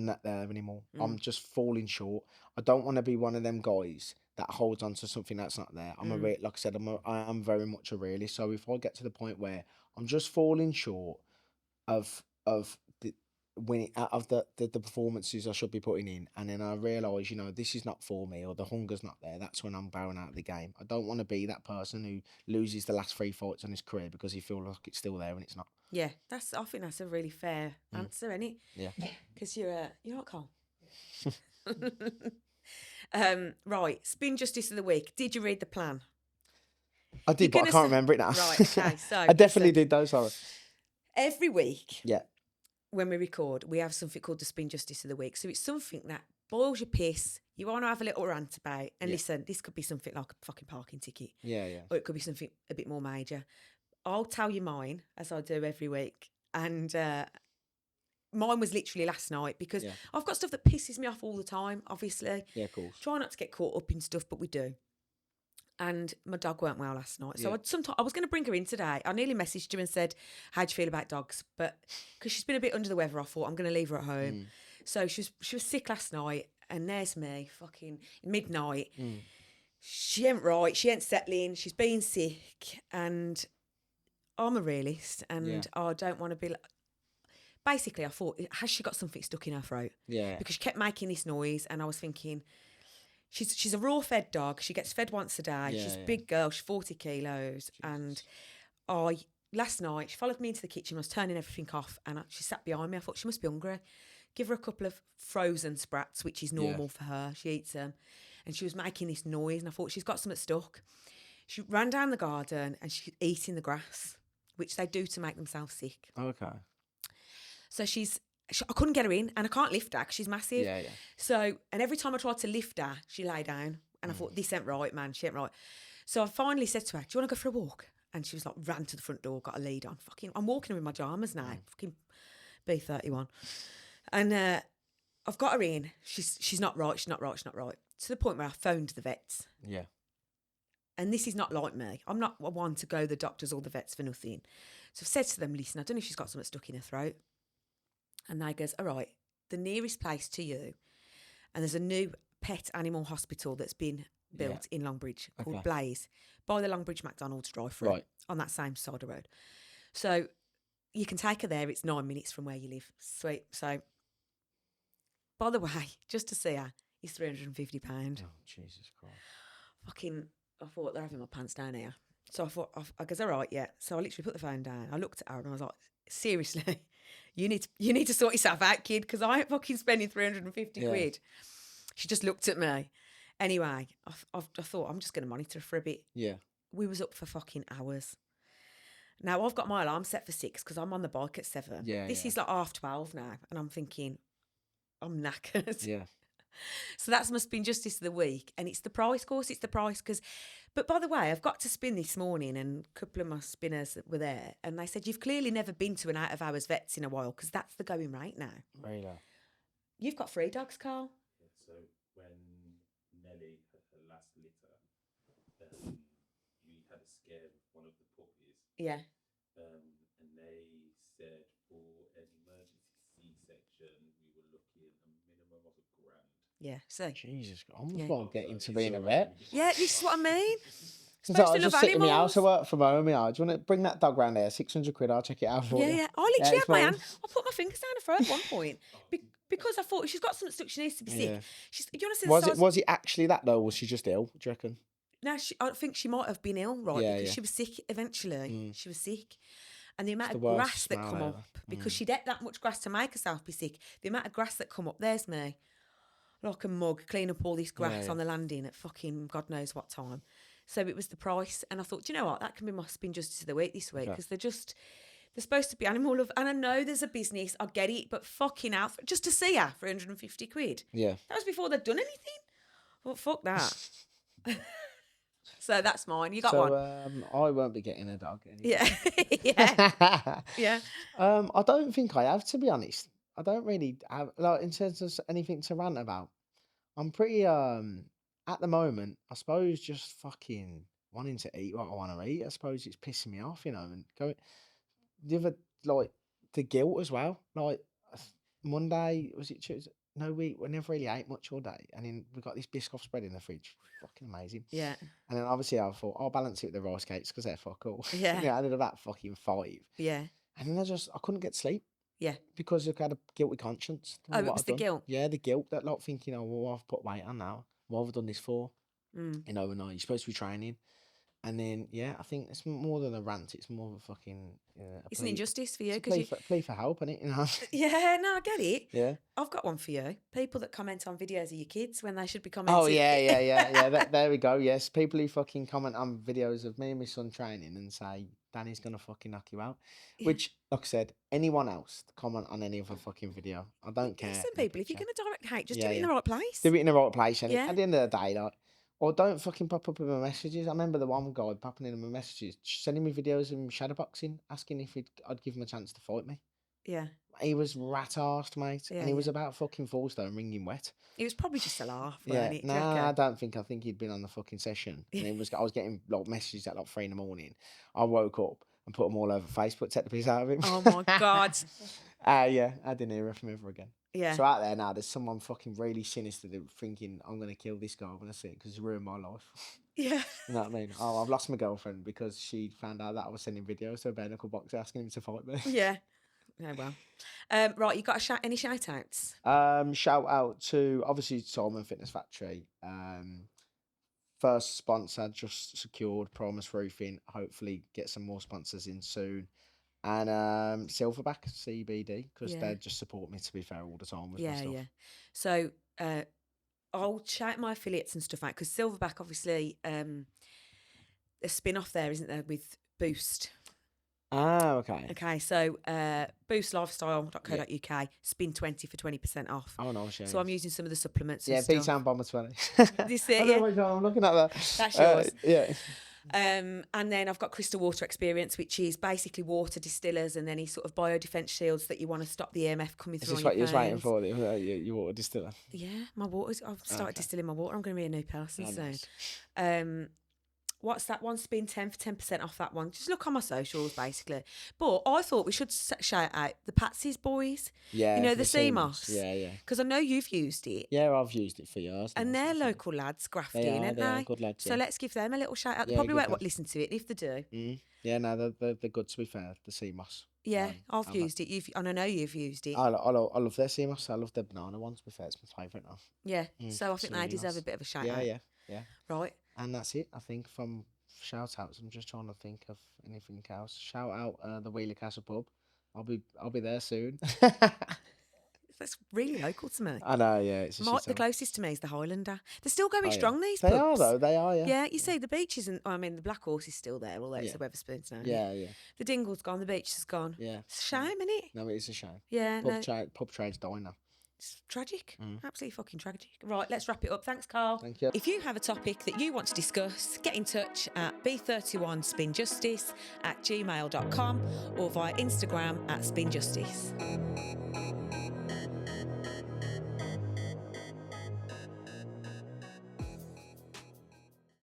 not there anymore. I'm just falling short. I don't want to be one of them guys that holds on to something that's not there. Like I said, I am very much a realist. So if I get to the point where I'm just falling short of the performances I should be putting in, and then I realise, this is not for me, or the hunger's not there, that's when I'm bowing out of the game. I don't want to be that person who loses the last 3 fights in his career because he feels like it's still there and it's not. Yeah, I think that's a really fair answer, isn't it? Yeah. Because you're not calm. Right, spin justice of the week. Did you read the plan? I did, but I can't remember it now. Right, okay, so... I definitely did though, sorry. Every week, Yeah. when we record, we have something called the Spin Justice of the Week. So it's something that boils your piss, you want to have a little rant about. And listen, this could be something like a fucking parking ticket. Yeah. Or it could be something a bit more major. I'll tell you mine, as I do every week. And mine was literally last night because I've got stuff that pisses me off all the time, obviously. Yeah, of course. Try not to get caught up in stuff, but we do. And my dog weren't well last night. So I was going to bring her in today. I nearly messaged her and said, how'd you feel about dogs? But because she's been a bit under the weather, I thought I'm going to leave her at home. So she was sick last night. And there's me, fucking midnight. She ain't right. She ain't settling. She's been sick. And I'm a realist. And I don't want to be... Basically, I thought, has she got something stuck in her throat? Yeah. Because she kept making this noise. And I was thinking... She's a raw-fed dog. She gets fed once a day. She's a big girl. She's 40 kilos. Jesus. And last night, she followed me into the kitchen. I was turning everything off. And she sat behind me. I thought, she must be hungry. Give her a couple of frozen sprats, which is normal for her. She eats them. And she was making this noise. And I thought, she's got something stuck. She ran down the garden and she's eating the grass, which they do to make themselves sick. Okay. So I couldn't get her in, and I can't lift her because she's massive. Yeah. So, and every time I tried to lift her, she lay down. And I thought, this ain't right, man. She ain't right. So I finally said to her, do you want to go for a walk? And she was like, ran to the front door, got a lead on. I'm walking her in my pyjamas now. Fucking B31. And I've got her in. She's not right. She's not right. She's not right. To the point where I phoned the vets. Yeah. And this is not like me. I'm not one to go to the doctors or the vets for nothing. So I've said to them, listen, I don't know if she's got something stuck in her throat. And they goes, all right, the nearest place to you, and there's a new pet animal hospital that's been built in Longbridge called Blaze, by the Longbridge McDonald's drive-through on that same side of the road. So you can take her there. It's 9 minutes from where you live. Sweet. So, by the way, just to see her is £350. Oh, Jesus Christ. I thought they're having my pants down here. So I thought, I goes, all right, yeah. So I literally put the phone down. I looked at her and I was like, seriously, you need to sort yourself out, kid, because I ain't fucking spending 350 quid. She just looked at me. Anyway, I thought, I'm just going to monitor her for a bit. Yeah. We was up for fucking hours. Now, I've got my alarm set for 6 because I'm on the bike at 7. Yeah. This is like 12:30 now, and I'm thinking, I'm knackered. Yeah. So that's my Spin Justice of the Week. And it's the price, of course, it's the price. But by the way, I've got to spin this morning and a couple of my spinners were there. And they said, you've clearly never been to an out-of-hours vets in a while because that's the going rate now. Really? You've got 3 dogs, Carl. Yeah, so when Nelly had her last litter, we had a scare with one of the puppies. Yeah. And they said for an emergency C-section, we were looking a minimum of £1,000. Yeah, so. Jesus, I'm not getting to being a vet. Yeah, this is what I mean. So I was just sitting in my house, I work from home. Do you want to bring that dog round there? 600 quid, I'll check it out for you. Yeah. I literally had my hand. I put my fingers down her throat at one point because I thought she's got something stuck. She needs to be sick. Yeah. You want to see the size? Was it actually that though? Or was she just ill? Do you reckon? No, I think she might have been ill, right? Yeah, because yeah. she was sick eventually. She was sick. And the amount It's of the worst grass that smell come ever. up, because she'd ate that much grass to make herself be sick, the amount of grass that come up, there's me, like a mug, clean up all this grass on the landing at fucking God knows what time. So it was the price. And I thought, do you know what? That can be my Spin Justice of the Week this week because they're supposed to be animal love. And I know there's a business, I get it, but fucking hell, just to see her for 150 quid. Yeah. That was before they'd done anything. Well, fuck that. So that's mine. You got one? I won't be getting a dog anymore. Yeah. Yeah. I don't think I have, to be honest. I don't really have, like, in terms of anything to rant about. I'm pretty, at the moment, I suppose just fucking wanting to eat what I want to eat. I suppose it's pissing me off, and the other, like, the guilt as well. Like, Monday, was it Tuesday? No, we never really ate much all day. And then we got this Biscoff spread in the fridge. Fucking amazing. Yeah. And then obviously I thought, I'll balance it with the rice cakes because they're fuck all. Yeah. I did about fucking 5. Yeah. And then I couldn't get sleep. Yeah. Because I had a guilty conscience. Oh, it was the guilt? Yeah, the guilt. That, like, thinking, well, I've put weight on now. What have I done this for? And you're supposed to be training. And then, I think it's more than a rant. It's more of a fucking... It's an injustice for you. Plea for help, isn't it? You know? Yeah, no, I get it. Yeah. I've got one for you. People that comment on videos of your kids when they should be commenting. Oh, yeah. There we go. Yes, people who fucking comment on videos of me and my son training and say, Danny's going to fucking knock you out. Yeah. Which, like I said, anyone else comment on any other fucking video. I don't care. Listen, people, if you're going to direct hate, just do it in Yeah. the right place. Do it in the right place. And Yeah. at the end of the day, like, or don't fucking pop up in my messages. I remember the one guy popping in my messages, sending me videos of him shadowboxing, asking if I'd give him a chance to fight me. Yeah. He was rat-arsed, mate. Yeah, and he was about fucking Fallstone ringing wet. It was probably just a laugh, Yeah, weren't it? Do you nah, reckon? I don't think. I think he'd been on the fucking session. And I was getting like messages at like 3 a.m. I woke up and put them all over Facebook, take the piss out of him. Oh my God. Yeah, I didn't hear from him ever again. Yeah. So out there now, there's someone fucking really sinister thinking, I'm going to kill this guy when I see it because he's ruined my life. Yeah. You know what I mean? Oh, I've lost my girlfriend because she found out that I was sending videos to a bare-knuckle boxer asking him to fight me. Yeah. Oh, well. Right, you got any shout-outs? Shout out to, obviously, Solomon Fitness Factory. First sponsor just secured, Promise Roofing. Hopefully get some more sponsors in soon. And Silverback CBD, because they just support me, to be fair, all the time with my stuff. Yeah. So I'll shout my affiliates and stuff out, because Silverback, obviously, a spin-off there, isn't there, with Boost. Ah, okay. Okay, so boostlifestyle.co.uk, spin 20 for 20% off. Oh, no, shame. So I'm using some of the supplements. Yeah, and stuff. B-Town Bomber 20. This it, I don't know which one I'm looking at that. That's yours. Yeah. And then I've got Crystal Water Experience, which is basically water distillers and any sort of biodefense shields that you want to stop the EMF coming Is through. this on what you your was waiting phones. for? Your water distiller? Yeah, my water's. I've started distilling my water. I'm going to be a new person soon. Nice. What's that one? Spin 10 for 10% off that one. Just look on my socials, basically. But I thought we should shout out the Patsy's boys. Yeah. You know, the CMOS. Yeah. Because I know you've used it. Yeah, I've used it for years. And they're local lads, grafting, They aren't are they? good lads. So Yeah. let's give them a little shout out. They Yeah, probably good won't lads. listen to it. If they do. Yeah, no, they're good, to be fair, the CMOS. Yeah, I've used it. And I know you've used it. I love their CMOS. I love their banana ones, to be fair. It's my favourite now. Yeah, so I think they really deserve nice. a bit of a shout out. Yeah. Right. And that's it, I think, from shout outs. I'm just trying to think of anything else. Shout out the Wheeler Castle pub. I'll be there soon. That's really local to me. I know, yeah. It's The closest to me is the Highlander. They're still going strong, these They pubs. are, though. They are, yeah. Yeah, you see, the beach isn't... I mean, the Black Horse is still there, although it's a Weatherspoons now. Yeah. The Dingle's gone, the beach has gone. Yeah. It's a shame, isn't it? No, it is a shame. Yeah, Pub trade's dying now. It's tragic. Absolutely fucking tragic. Right, let's wrap it up. Thanks, Carl. Thank you. If you have a topic that you want to discuss, get in touch at b31spinjustice@gmail.com or via Instagram @spinjustice.